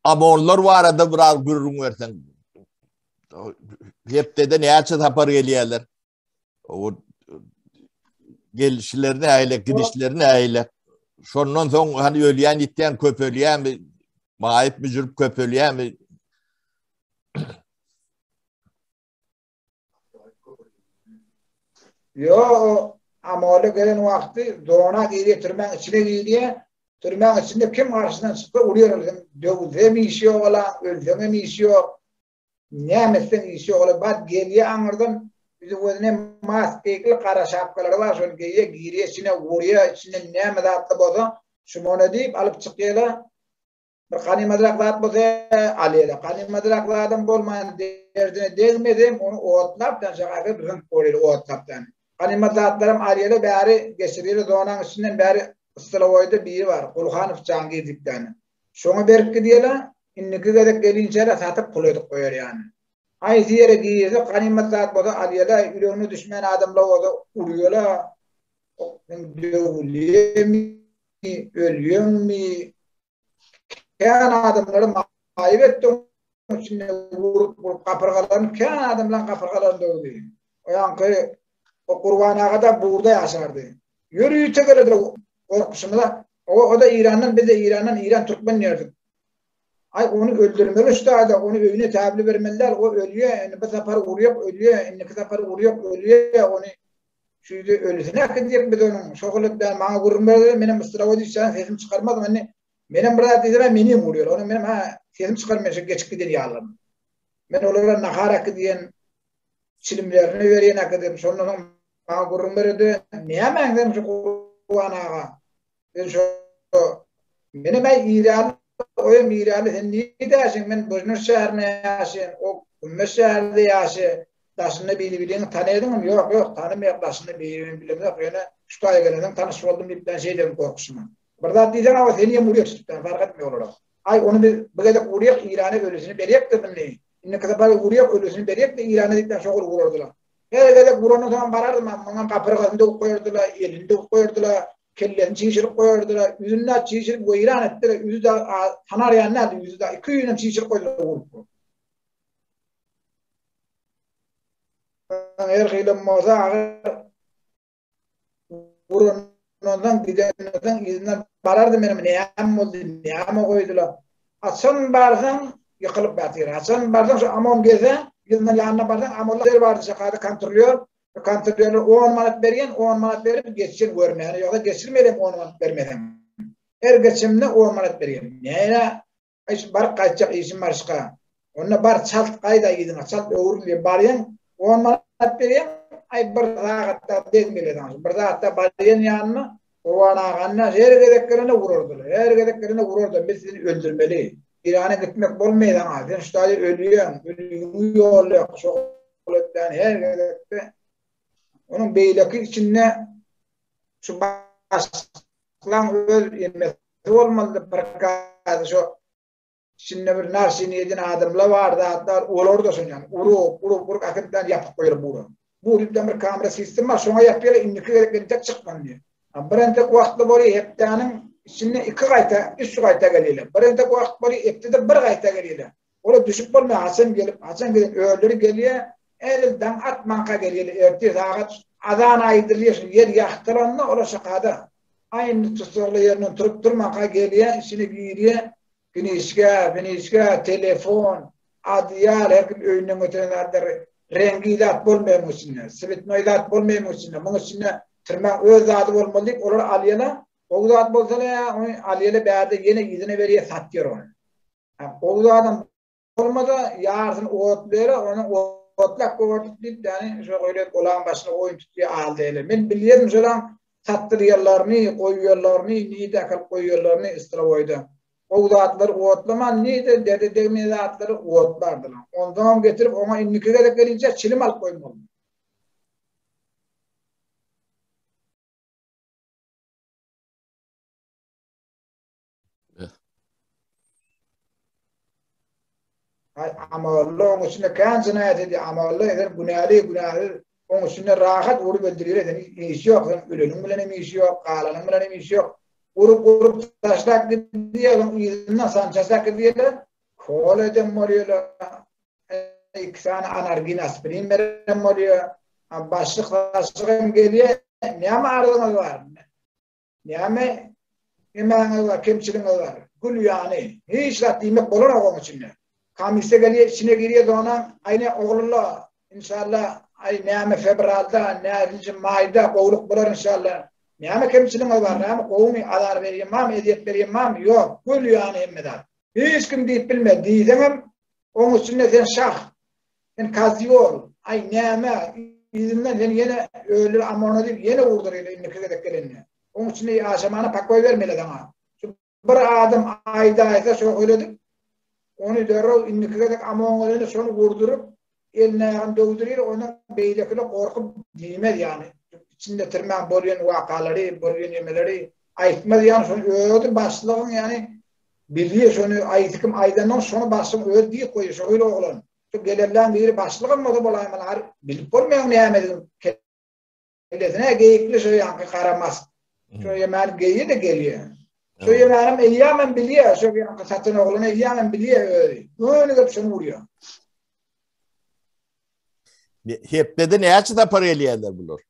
amorlar var arada biraz görürüm versen. Hep de ne açı tapar geliyorlar. O gelişlerini aile, gidişlerini aile. Şondan sonra hani öleyen itten köp öleyen mi? Mahip mi jürüp köp öleyen mi? Yo amole gelen vakti doğuna giriyor, tırman içine giriyor. Tırman içinde kim karşısından çıktı oluyor. Dövüze mi işiyor ola, ölüze mi işiyor? Ne mesela işiyor ola. Bak geliyor anırdan bizi özüne maskekli kara şapkaları var. Şöyle giriyor, içine vuruyor, içine ne medattı boza. Şumona deyip alıp çıkıyorlar. Bir kani madraklat boza alıyorlar. Kani madraklardan bolmayan derdine değmedim. Onu oğutlaptan şakayı bir hınt koyuyor oğutlaptan. Kanimatlarım Aliye'yle bari geçiriyor doğanın üstünden bari ıslavoyda biri var. Kulhanov Cangi dipten. Şonu berk diyorlar. İnniki gedek gelince satıp pul koyuyor yani. Ay yere giyiyor. Kanimatlar boda Aliye'yle ürünü düşmeyen adamla o uruyorlar. Dövülüyor mi? Ölüyor mu? Yani adamları mahvettim. Şimdi vurup kapırgalarını kendi adamla kapırgalarını dövüyor. O yankı o Kurban Ağa da burada yaşardı. Yürüyü çekildi korkusunda. O da İran'dan, biz de İran Türkmen yerdik. Ay onu öldürmeli üstadı, onu evine tabli vermeliler, o ölüyor, bir sefer vuruyor, ölüyor, iki sefer vuruyor, ölüyor, onu şuydu ölüsüne akıdacak bir de onun. Şokuluktan bana vurulmadı, benim ıstırava düşen sesim çıkarmadım, benim burada dediğime beni vuruyor, onu benim sesim çıkarmıyor, geçik gidin yağlarım. Ben onlara nakar akıdiyen, çilimlerini veriyen akıdıyım, sonra bana kurum verdi. Niye ben dedim şu Kurban Ağa? Dedim şu benim İran'ı oyum İran'ı sen niye dersin? Ben Boznur şehrine yaşayın. O Ümmü şehrinde yaşayın. Daşını bildiğini tanıyordun mu? Yok tanımıyor. Daşını bildiğini yok. Yani şu aya geledim tanışıp oldum bir tane şey dedim korkusuma. Burada diyeceğim ama seni vuruyor. Fark etmiyor. Ay onu bir kadar vuruyor İran'ı ölüsünü beriyek dedim ne? Ne kadar vuruyor ölüsünü beriyek de İran'ı dikten şokul vururdular. Her kadar vuranı zaman barardım ama kapırgasında koyurdular, elinde koyurdular, kellerini çiğişirip koyurdular, yüzünden çiğişirip o İran ettiler, yüzü de tanar yani nerede yüzü de 2 yüzünden çiğişirip koydular vurup. Her kıyılım olsa vuranından gidenlerden yüzünden barardım benim neyem oldu, neyem koydular. Atsan barsan yıkılıp batıyor, atsan barsan şu amon geze, yılın yanına barsan amollar vardı şakada kontrolör 10 manat veriyen 10 manat verip geçsin görmeyen yoksa geçirmeyelim 10 manat vermeden. Her geçimine 10 manat veriyen. Neyine bar kaçacak işin başka. Onunla bar çalt kayda gidin. Çalt öğürlüğü bariyen 10 manat veriyen ay bir saatte değmeli. Bir saatte bariyen yanına o anağına her gedeklerine vururdular. Her gedeklerine vururdular. Biz seni öldürmeli. İran'a gitmek olmaydı ama. Sen şu tane ölüyorsun. Ölüyor. Şokuletten her gedekte onun beyleki içinde şu başlan öl yemesi olmalı bırakada şu şimdi bir narsini yedin adamla vardı hatta olur da yani uru akıttan yapıp koyuyor bunu. Bu yüzden bir kamera sistemi var sonra yapıyor indiki gerekli çıkman diyor. Birinde vakti böyle heptanın içinde 2 kayta 3 kayta geliyor. Birinde vakti böyle hepte 1 kayta geliyor. Orada düşüp olmuyor Hasan gelip öldürü geliyor. Elden atmanka geliyor. Ertesi saat adan aydırıyor. Yer yaktıranla ola şakada. Aynı tutuklu yerinin turup durmanka geliyor. İçine giriyor. Finişka, telefon, adiyal, hep önüne götürenlerdir. Rengi dat bolmayım içinde. Sivitnoy dat bolmayım içinde. Bunun içinde tırmak öz adı olmalı deyip olur aliyana. O zat bolsa ya aliyana berde yine izine veriyor satıyor onu. O adam olmada yarın oğutları onun oğutlak oğutluk deyip yani öyle olan başına oyun tutuyor aldı ele. Ben biliyorum şuradan tattırıyorlarını, koyuyorlarını, neydi akıl koyuyorlarını ıstıra o zatlar oğutlama neydi dedi demir zatları oğutlardı. Ondan getirip ona innikine de gelince çilim alıp koymalı. Ama Allah onun üstüne kan cinayet ediyor. Ama Allah eder günahı onun üstüne rahat vurup öldürüyor. Yani işi yok. Ölünün bile işi yok. Kalanın bile işi yok. Vurup taşlak diye onun yüzünden sançasak diyorlar. Kol edem oluyorlar. İki tane anargin aspirin verem oluyor. Başlık geliyor. Ne ama ardınız var? Ne ama yemeğiniz var? Kemçiliğiniz var? Gül yani. Hiç yemek olur mu onun içinde? Kamise geliyor, içine giriyor da ona aynı oğluyla inşallah ay neyme febralda, neyme mayda kovuluk bular inşallah. Neyme kemçiliğiniz var? Neyme kovunu adar vereyim mam, ediyet vereyim mam? Yok. Gül yani emmeden. Hiç kim deyip bilmedi. Diyeceğim onun üstünde sen şah. Sen kazıyor. Ay neyme izinden seni yine ölür amona deyip yine vurduruyor. Onun üstünde aşamana pak koy vermeli dana. Bir adam ayda çok öyledir. Onu derhal indikede amonlarını sonra vurdurup eline ayağını dövdürüyor. Ona beylekine korkup değmez yani. İçinde tırman boluyan vakaları, boluyan yemeleri ayıtmaz yani. Sonra öldü başlığın yani biliyor sonra ayıtıkım aydandan sonra başlığın öldü diye koyuyor. Öyle oğlan. Gelirlen biri başlığın mı da bolaymalar bilip olmayan ne yemedim. Kellesine geyikli şey yankı karamaz. Şöyle yemeğin geyiği de geliyor. Şöyle benim eyyamın biliyor. Şöyle satın oğlunu eyyamın biliyor öyle. Öyle de şunu vuruyor. Hep dedi ne açıda para eleyenler bulur?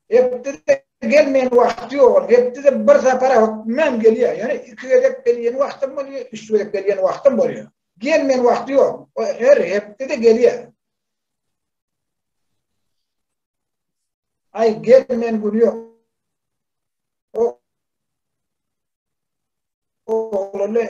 Hep de gelmeyen vakti yok. Hep de bir sefer hükmem geliyor. Yani iki edep geliyen vaktim oluyor. Üç edep geliyen vaktim oluyor. Gelmeyen vakti yok. Hep de geliyor. Ay gelmeyen günü yok. Oğlunu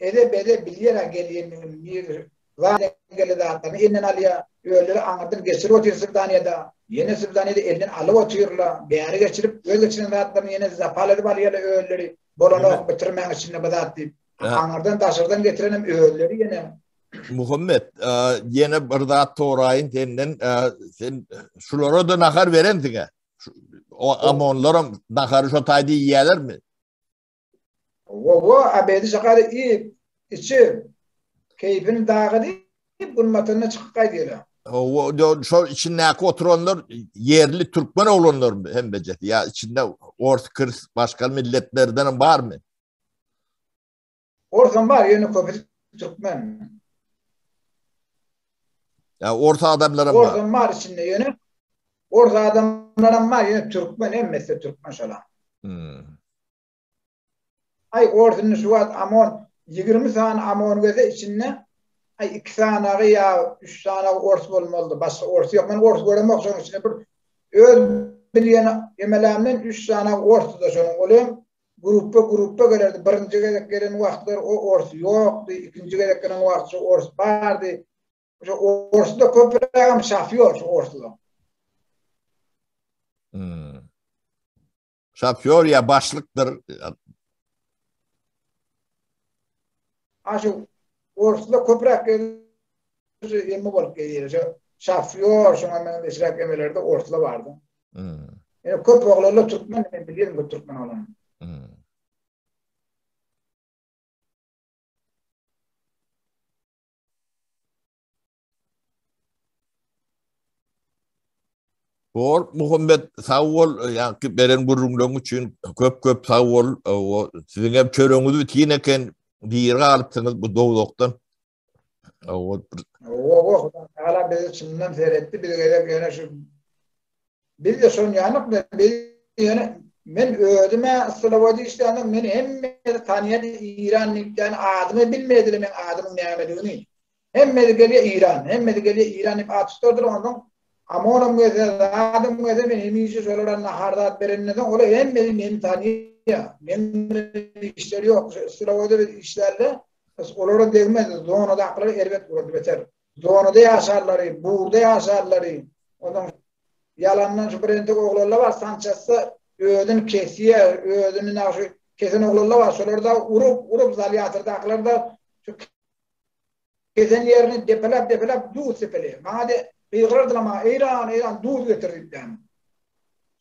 edep biliyerek geliyen bir var geldi zaten. İnnen alıyor. Öyle anladın geçirip oturuyor Sırdaniya'da. Yine Sırdaniya'da elinden alıp oturuyorlar. Bir yere geçirip öyle geçiren zaten yine zapal edip alıyorlar öğeleri. Bolonu bitirmeyen içinde badat deyip. Anlardan taşırdan getirenem öğeleri yine. Muhammed, yine burada Toray'ın denilen sen şulara da nakar verendin ha. O amonlarım nakarı şotaydı yiyeler mi? O abedi şakada iyi içi keyfini dağı deyip bunun matına çıkıp kaydıyla. O şu içindeki oturanlar yerli Türkmen olanlar mı hem becet? Ya içinde Ortkır başka milletlerden var mı? Ortam var yani köpek Türkmen. Ya orta adamların var. Ortam var içinde yani. Orta adamların var yani Türkmen emmesi Türkmen şala. Ay ortanın şu an amon 20 tane amon göze içinde ay 2 tane ya 3 tane ort olmalı. Başka ort yok. Ben ort görmek için içinde bir bilyen yemelerden 3 tane ort da şunun oluyor. Gruppa gelirdi. Birinci gelen vaxtlar o ort yoktu. İkinci gelen vaxtlar ort vardı. O ortada köprüğüm şafıyor ortada. Şafıyor ya başlıktır. Aşu ortada köprü yemi balık geliyor. Şafıyor şu an benim işrak emelerde ortada vardı. Yani köprülerle Türkmen biliyorum bu Türkmen olan. Bor Muhammed sağ ol yani beren burunluğun için köp sağ ol. O sizin hep çörüğünüzü tineken bir alıpsınız bu doğuluktan. O hala bizi çınından seyretti. Bir de son yanık yani men ödeme sılavacı işte men hem tanıyan İran yani adımı bilmediler men adımın ne yaptığını. Hem de geliyor İran, hem de geliyor İran hep atıştırdılar ondan Amonum göze, adım göze ben emişi söyleyen nahardat berenneden ola hem benim tanıya. Benim işleri yok. Sırada bir işlerle olara değmez. Zona da akılları elbet vurdu beter. Zonada yaşarları, burada yaşarları. Ondan yalandan süperente oğullarla var. Sançası ödün kesiye, ödünün aşı kesen oğullarla var. Solarda urup zalyatırda akıllarda kesen yerini depelap duğ sepeli. Bana de Beygirdir ama İran duğ getirdik yani.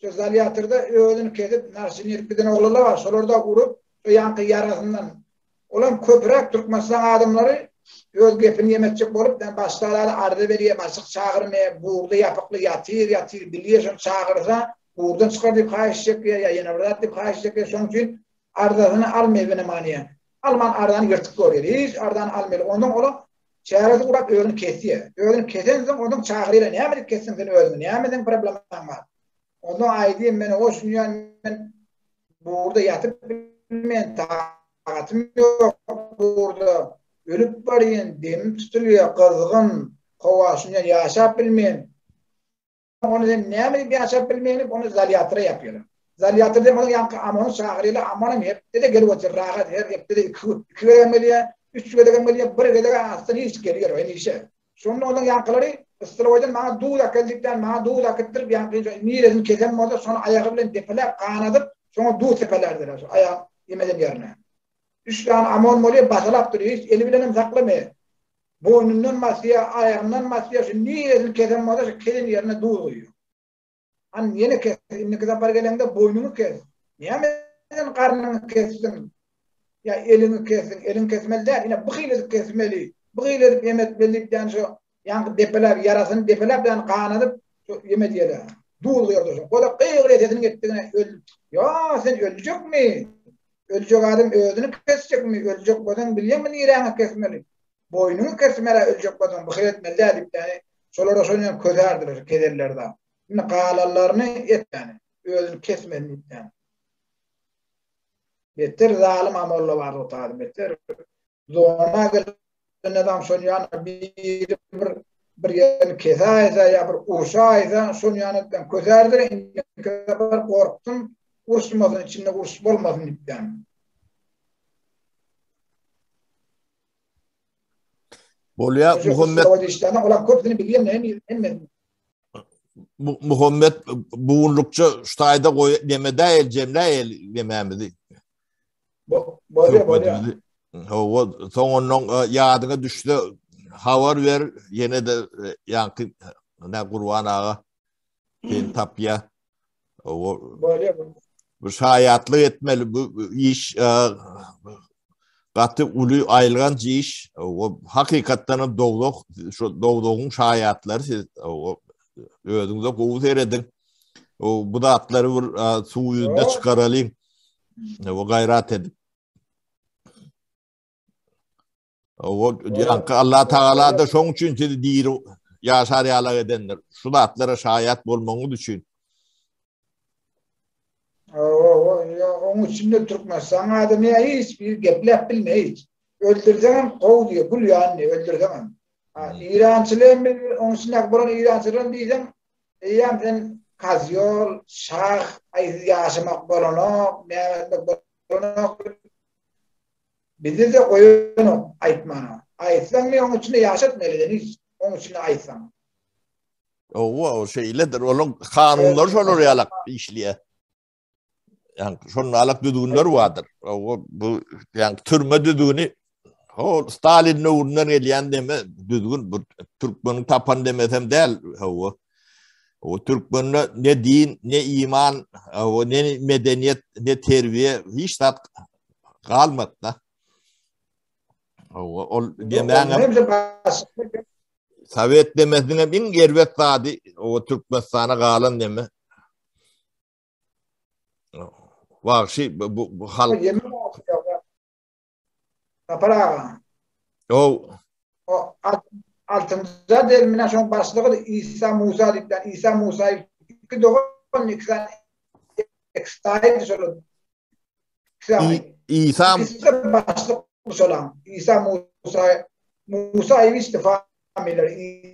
Şu zalyatırda ödün kesip narşın yerpiden oğullarla var. Solarda urup yankı yarasından. Olan köprek Türkmenistan adamları öz gepini yemekçik bolup başkaları ardı veriye başık çağırmaya buğda yapıklı yatır biliyorsun çağırsa buğdan çıkar deyip kayışacak ya yenavrat deyip kayışacak ya son için ardasını almaya benim maniye. Alman ardan yırtık görüyor. Hiç ardan almıyor. Ondan ola çağırısı uğrap öğünü kesiyor. Öğünü kesensen ondan çağırıyla ne yemedik kessin seni öğünü. Ne yemedin problemin var. Ondan aydiyim beni o dünyanın buğda yatıp bilmeyen tağatım yok burada. Ölüp barayın, demim tutuluyor, kızgın, kovasında yaşap bilmeyen. Onu ne yemedik yaşap bilmeyenip onu zalyatıra yapıyorlar. Zalyatıra demek yankı amonun çağırıyla amonum hep de gelip otur, rahat hep de iki veremeliye, üç veremeliye, bir veremeliye aslında hiç geliyor o en işe. Sonra onun yankıları ıstıravaydan bana doğuda kaldikten, bana doğuda kıttırıp yankı niyetin kesen moda sonra ayağı bilen depeler kanadıp sonra doğu tepelerdir. Ayağı yemeden yerine. Üç tane amon moliye basalap duruyor. Hiç eli bilenim saklamıyor. Boynundan masaya, ayağından masaya. Niye kesen moda kelin yerine doğuyor. Hani niye kes? Ne kadar gelende boynunu kes. Niye neden karnını kessin? Ya elini kessin. Elini kesmeli değil. Yine bıkıyla kesmeli. Bıkıyla yemek bellikten şu yankı depeler, yarasını depelerden kanadıp yemek yerler. Doğuyor. O da kıyıgır etedin gittiğine öldü. Ya sen ölecek mi? Ölecek adam ödünü kesecek mi? Ölecek badan biliyor mu nirana kesmeli? Boynunu kesmeli ölecek badan. Bıkır etmeli deyip yani. Solara sonuyan közerdiler, kederlerde. Şimdi kağalarlarını et yani. Ödünü kesmeli yani. Beter zalim amolla vardı o tadı. Beter zona gelen adam sonuyan bir yerini kesaysa ya bir ursaysa sonuyanıdan közerdir. İnne korktun. Ursmasın içinde urs olmasın ipten. Bolya Muhammed olan köpsünü biliyorum Muhammed buğunlukça ştayda koy demede el cemle el yememedi. Bolya. O sonunun yadına düştü. Havar ver yine de yankı ne kurban ağa ben tapya. Bolya. Bu hayatlı etmeli bu iş katı ulu ayrılan iş o hakikaten doğduğun hayatları siz o ödünüzde kovuz eredin o bu da atları suyunda çıkaralım o gayret edin o yankı Allah Teala da şunun için değil yaşar yalar edenler şu da atlara şayet bulmanı düşün. Onun içinde Türkmenistan adamı hiçbir geplep bilmeyiz. Öldürsen kov diyor. Bul yani öldürsen. İrancılığın onun için akbaran İrancılığın diyeceğim. Sen Kazyol, Şah, yaşamak baranok, Mehmet baranok. Bizi de koyun aytmana. Aytsan mı onun içinde yaşatmayalım. Onun içinde aytsan. O şeyledir. Onun kanunlar şöyle oraya işliye. Yani şunun alak düdüğünler vardır. Bu yani türme düdüğünü o Stalin'in uğrundan gelen deme düdüğün bu Türkmen'in tapan demesem değil. O Türkmen'in ne din, ne iman, o ne medeniyet, ne terbiye hiç tat kalmadı da. O demeğine Sovet demesine bin gervet sadi o Türkmenistan'a kalan deme. Vahşi bu halk. O altımızda deliminasyon başlığı İsa Musa dikten İsa Musa'yı iki doğan ikisi ekstaydı söyledi. İsa başlık solan İsa Musa'yı istifa eder.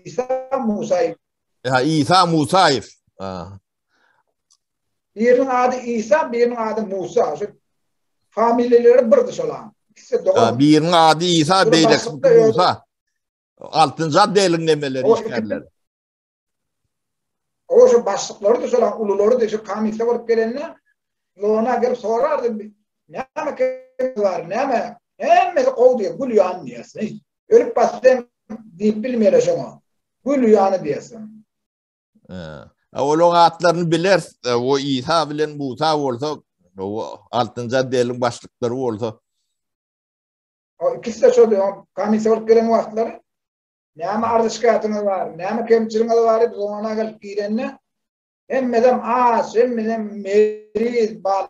İsa Musa'yı Ha, İsa Musayev. Birinin adı İsa, birinin adı Musa. Şu familyaları birdiş olan. İkisi doğum. Birinin adı İsa, Şunu beyleksin başlıkta öyle. Musa. 6. addelin demeleri O işlerler. O şu başlıkları da olan uluları da şu kamise olup gelenine ona gelip sorardı. Ne var, ne mi? Hemmesi kov diye gülüyanı diyesin. Ölüp bastım deyip bilmeyle şuna. Gülüyanı diyesin. Onun adlarını bilir. O İsa bilen Musa olsa, o 6. addelin başlıkları olsa. O ikisi de şu diyor. Kamise olup gelen vaktları. Ne mi ardı şikayetiniz var, ne mi kemçiliğiniz var, biz ona gelip girenine emmeden ağaç, emmeden meriz, bal,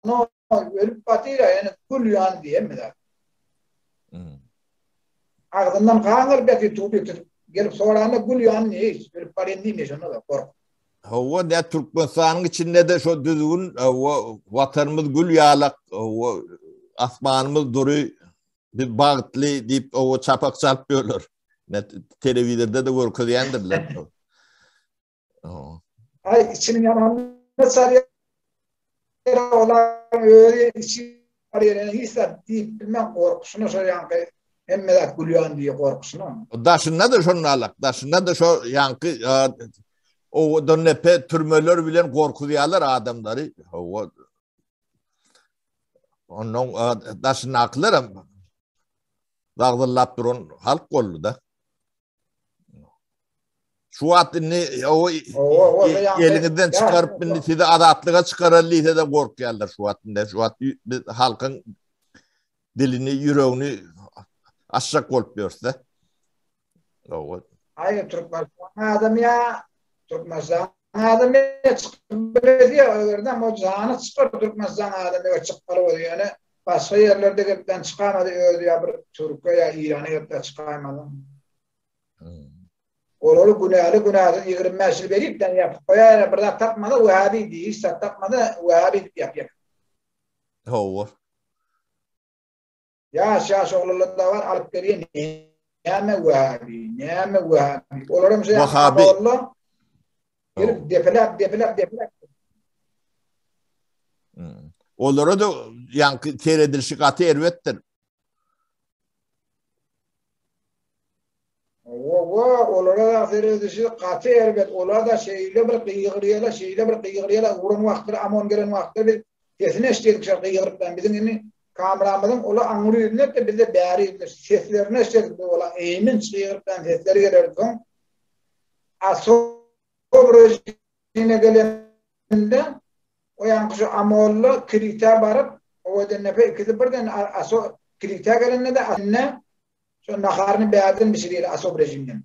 no, ölüp batıyla yani kul yani diye emmeden. Ağzından kanır beti tuğbi gelip sorağında kul yani neyiz, ölüp batıyla neymiş ona da kork. O ne Türkmenistan'ın içinde de şu düzgün vatanımız gül yağlak, asmanımız duruyor. Bir bağıtlı deyip o çapak çarpıyorlar. Televizyonda da korkuyandirler. Ay içinin yanında sarıya olan öyle içi arayana hissat deyip bilmem korkusunu soruyan ki emmedat gülüyan diye korkusunu. Daşında da şunun alak. Daşında da şu yankı o dönnepe türmeler bilen korkuyalar adamları. Onun daşın akılları dağdırlap durun halk kollu da. Şu atını o elinizden çıkarıp beni size adatlığa çıkarırlıysa da korkuyorlar şu atında. Şu at halkın dilini, yüreğini aşağı korkuyorsa. Hayır Türkmenistan adam ya. Türkmenistan adam ya çıkıyor diye öğreden o canı çıkıyor Türkmenistan adam ya çıkıyor yani. Başka yerlerde gelipten çıkamadı öyle ya bir Türkiye ya İran'a gelipten çıkamadı. Oğlu günahı 25 yıl verip de yapıp koyar burada tapmadı Vehhabi değil, tapmadı Vehhabi yapıyor. Hova. Ya Şaşoğlu'da da var alıp geliyor neyme Vehhabi. Oğlum şey Allah gelip defelap. Onlara da yankı seyredilişi katı ervettir. Olara da seyredilişi katı ervet. Olara da şeyle bir kıyıgırıyla uğrun vaktır, amon gelen vaktır bir sesini işledik şarkı yığırıptan. Bizim yine kameramızın ola anırıyor de bir de bari seslerini işledik. Ola eğimin çıkıyırıptan sesleri gelirdi. Asobrojine gelende o yankışı amollu krita barıp o dennepe ikisi birden aso krita gelende de anne şu naharını beğendin bir şeyle asob rejimden.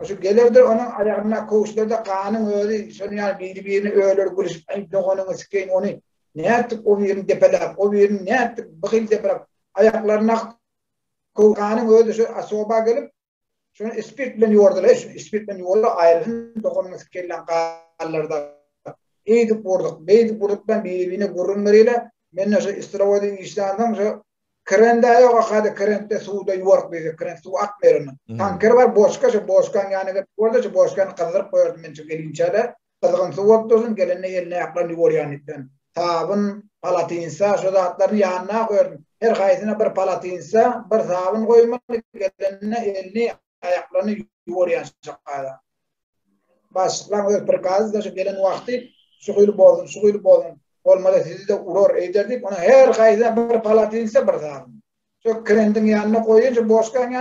Şu gelirdir onun ayağına koğuşlarda kanın öyle sonra yani birini ölür gülüş onun sıkayın onu ne yaptık o birini depelap o birini ne yaptık bakıl depelap ayaklarına kanın öyle şu asoba gelip şu ispirtle yordular şu ispirtle yordular ayrılın onun sıkayla kallarda eğdip vurduk ben birbirine gururlarıyla ben nasıl istirahat işlerden şu krende yok akade krende suda yuvark bize krende su akmerini tanker var boşkan yani orada boşkan kaldırıp koyardım ben gelinçele kızgın su otdozun gelenine eline yaklarını yuvaryanitten tabın palatinsa şu da atlarını yanına koyardım her kaysına bir palatinsa bir tabın koymalı gelenine elini ayaklarını yuvaryan şakada başlan bir kaz da şu gelen vakti suğuylu bozdun olmalı sizi de urur ederdik ona her kaysına bir palatinsa bir tabın şu krendin yanına koyunca boşkan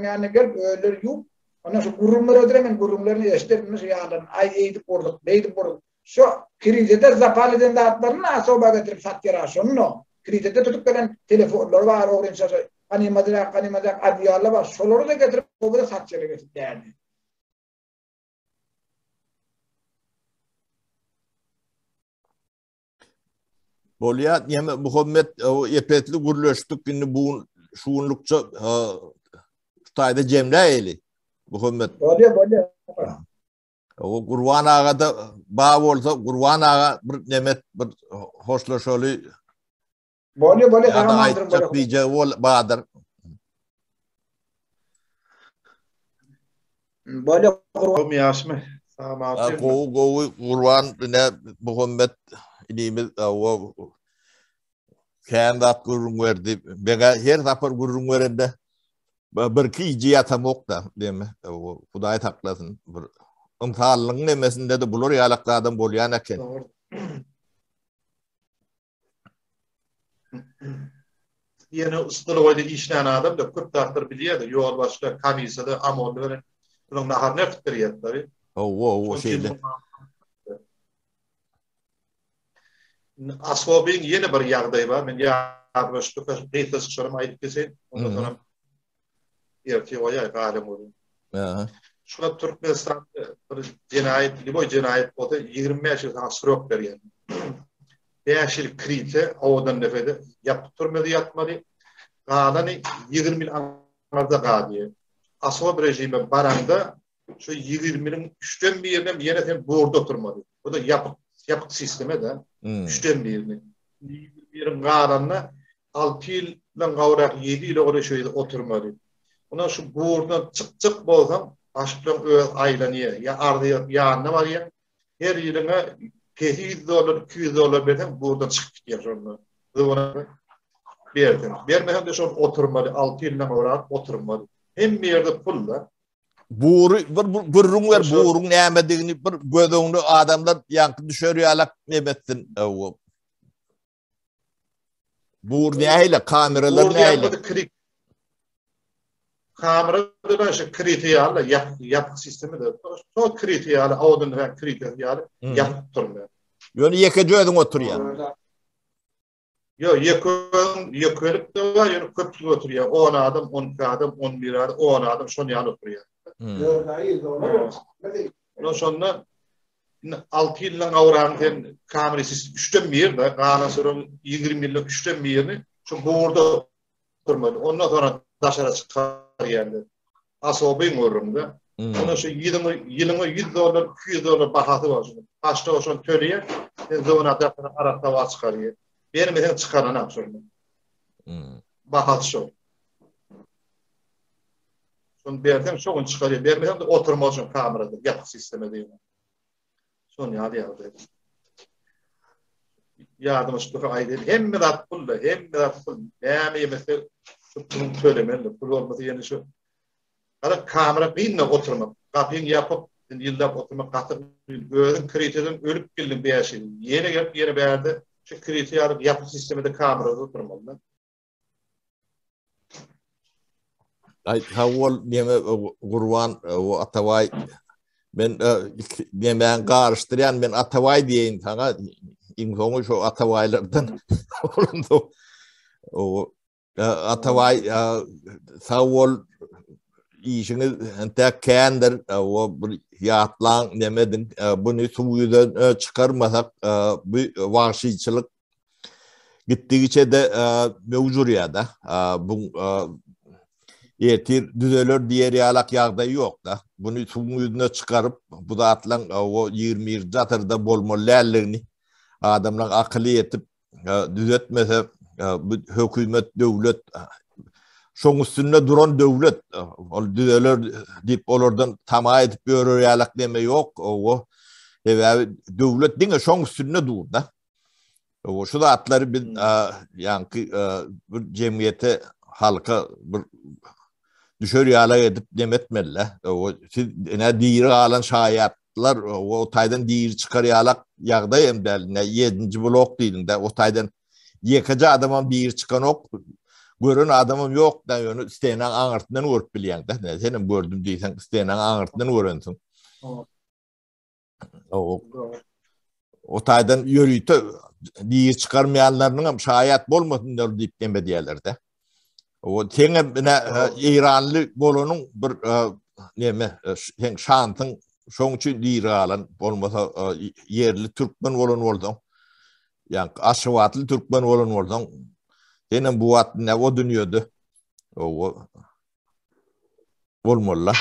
yanına gelip ölür yup ona şu gurumları öldüremen gurumlarını eşitmiş yandan ay eğdip vurduk şu krizede zapaliden de atlarını asoba getirip satyara şunu krizede tutup gelen telefonlar var oğrençe kanimadak adiyarlar var şoları da getirip o da satyara getirip değerli. Bolya yeme Muhammed o epetli gurleştik inni bu şuunlukça tutayda Cemle eli Muhammed. Bolya. O Kurvan Ağa'da bağ olsa Kurvan Ağa bir nemet bir hoşlaşolu Bolya aytacak diyeceği ol bağdır. Böyle Kom yaşmy. Samaty. Gowu Qurban ne Muhammed ilimiz o kendat gurrun verdi. Bega her tapar gurrun verende bir ki jiyatam okda deme. O Hudaý taklasın. Bir ymsallyň nemesinde de bular ýalakda adam bolýan eken. Yine ustalı oyda işleyen adam da köp tahtır bilýär-de, ýol başga komisyada amolly beren. Bunun nahar neftir ýetleri. O şeyle. Aswabyň ýene bir ýagdaý bar. Men ýa-başga peýtes şoram aýdyp gesen, ondan sonra erki oýa galym bolýar. Aha. Şuna Türkmenistan bir cinayet, liboy cinayet bolsa 25 ýyl srok berýär. 5 ýyl krite awdan nefede ýatyp turmady ýatmady. Galany 20 ýyl aňarda galy. Aswab rejimi baranda şu 20'nin 3'ten birine ýene sen borda oturmady. Bu da yapık sisteme de 3'ten birine. 21'in galanna 6 ýylan gawrak 7 ýyl ora şöýde oturmady. Ona şu bordan çık bolsam aşklan öz aýlanyýar. Ya ardy ýanyna barýar. Her ýylyna $200, $200 berden bordan çykyp gitýär şonda. Ona berdim. Bermeden de şol oturmady. 6 ýylan gawrak oturmady. Hem ýerde pul da. Buğru gurrun ver buğrun nämedigini bir gödöňde adamlar ýanky düşürýärler nemetsin. Buğur näýle kameralar näýle? Kameralar şu kritiýaly ýapyk sistemi de. So kritiýaly awdyn we kritiýaly ýatyp durýar. Ýöne ýeke jödüň oturýar. Yo, yekölük de var, ýöne köpçülik oturýar. 10 adam, 12 adam, 11 adam, 10 adam şonu ýaly oturýar. Ondan sonra 6 ýylan awran kamera sistemi 3'ten birde, galan sonra 20 ýyllyk 3'ten birini şu borda oturmady. Ondan sonra daşara çykar ýerler. Aswabyň görürümde. Ona şu ýylyna $100, $200 bahasy bar. Başda oşon töleýär, zowna da arakda var çykarýar. Bermeden çykaran şonu. Bahasy şu. Son berden şoň çykarýar. Bermeden de oturmak üçin kamerada ýapyk sisteme diýler. Son ýaly. Ýadyma şuka aýdyp hemme zat pul, näme ýemese şunu söylemeli. Pul olmasa ýene şu. Ara kamera biňe oturmak, gapyň ýapyp ýyllap oturmak gatyp özüň kritiýadan ölüp geldim beýşi. Ýene gelip ýene berdi. Şu kritiýaly ýapyk sistemede kamerada oturmaly. Hawol neme Qurban o Ataway men men garşdyryan men Ataway diýen taňa iňsoňy şu Atawaylardan olundy. O Ataway hawol işini ente kendir o bir ýatlan nemedin bunu suwdan çykarmasak bu wagşyçylyk gitdigiçe de mewjud ýa-da bu Ertir düzeler diğer ýalak ýagdaý ýok da. Bunu suwun çykaryp bu da atlan o 20 zatyrda bolmalyligini adamlar akly etip düzetmese bu hökümet döwlet şoň üstünde duran döwlet ol düzeler diýip olardan tama edip ýörer ýalak deme ýok. O döwlet diňe şoň üstünde dur da. O şu da atlary bir ýanky bir jemgyýete halka bir düşür ýala edip demetmelle. O ne diýri alan şaýatlar o taýdan diýri çykarýarlar ýagdaý hem däline 7-nji blok diýilinde o taýdan ýekeje adamam diýri çykan ok görün adamam ýok da ýöne isteýän aňartyndan görüp bilýän da. Senem gördüm diýsen isteýän aňartyndan görensiň. O taýdan ýörüýte diýri çykarmaýanlaryň hem şaýat bolmasynlar diýip deme diýerler-de. O teňe İranly bolanyň bir näme teň şantyň şoň üçin diýri alan bolmasa yerli türkmen bolan bolsaň ýa-ni aşwatly türkmen bolan bolsaň teňe bu wagt ne o dünýede o bolmaly.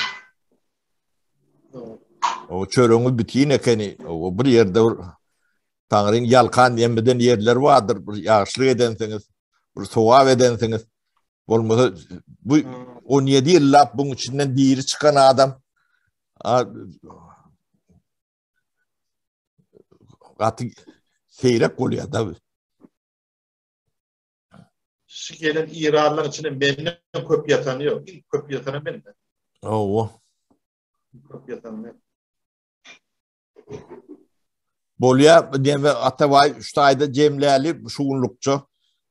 O çöreňi bitýän ekeni o bir ýerde taňryň ýalkan ýemeden ýerler bardyr bir ýaşlyk edensiňiz bir sowap edensiňiz bolmasa bu 17 ýyllap buň içinden diýri çykan adam Katı seyrek oluyor tabii. Şu gelen İranlılar içinde benden köp yatanı yok. İlk köp yatanı benim. Oo. Köp yatanı benim. Bolya deme Atavay 3 ayda Cemleli şuunlukçu.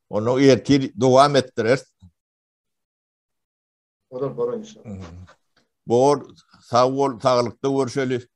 Onu ertir devam ettirir. O da bora inşallah. Bu sağlıklı görüşeli.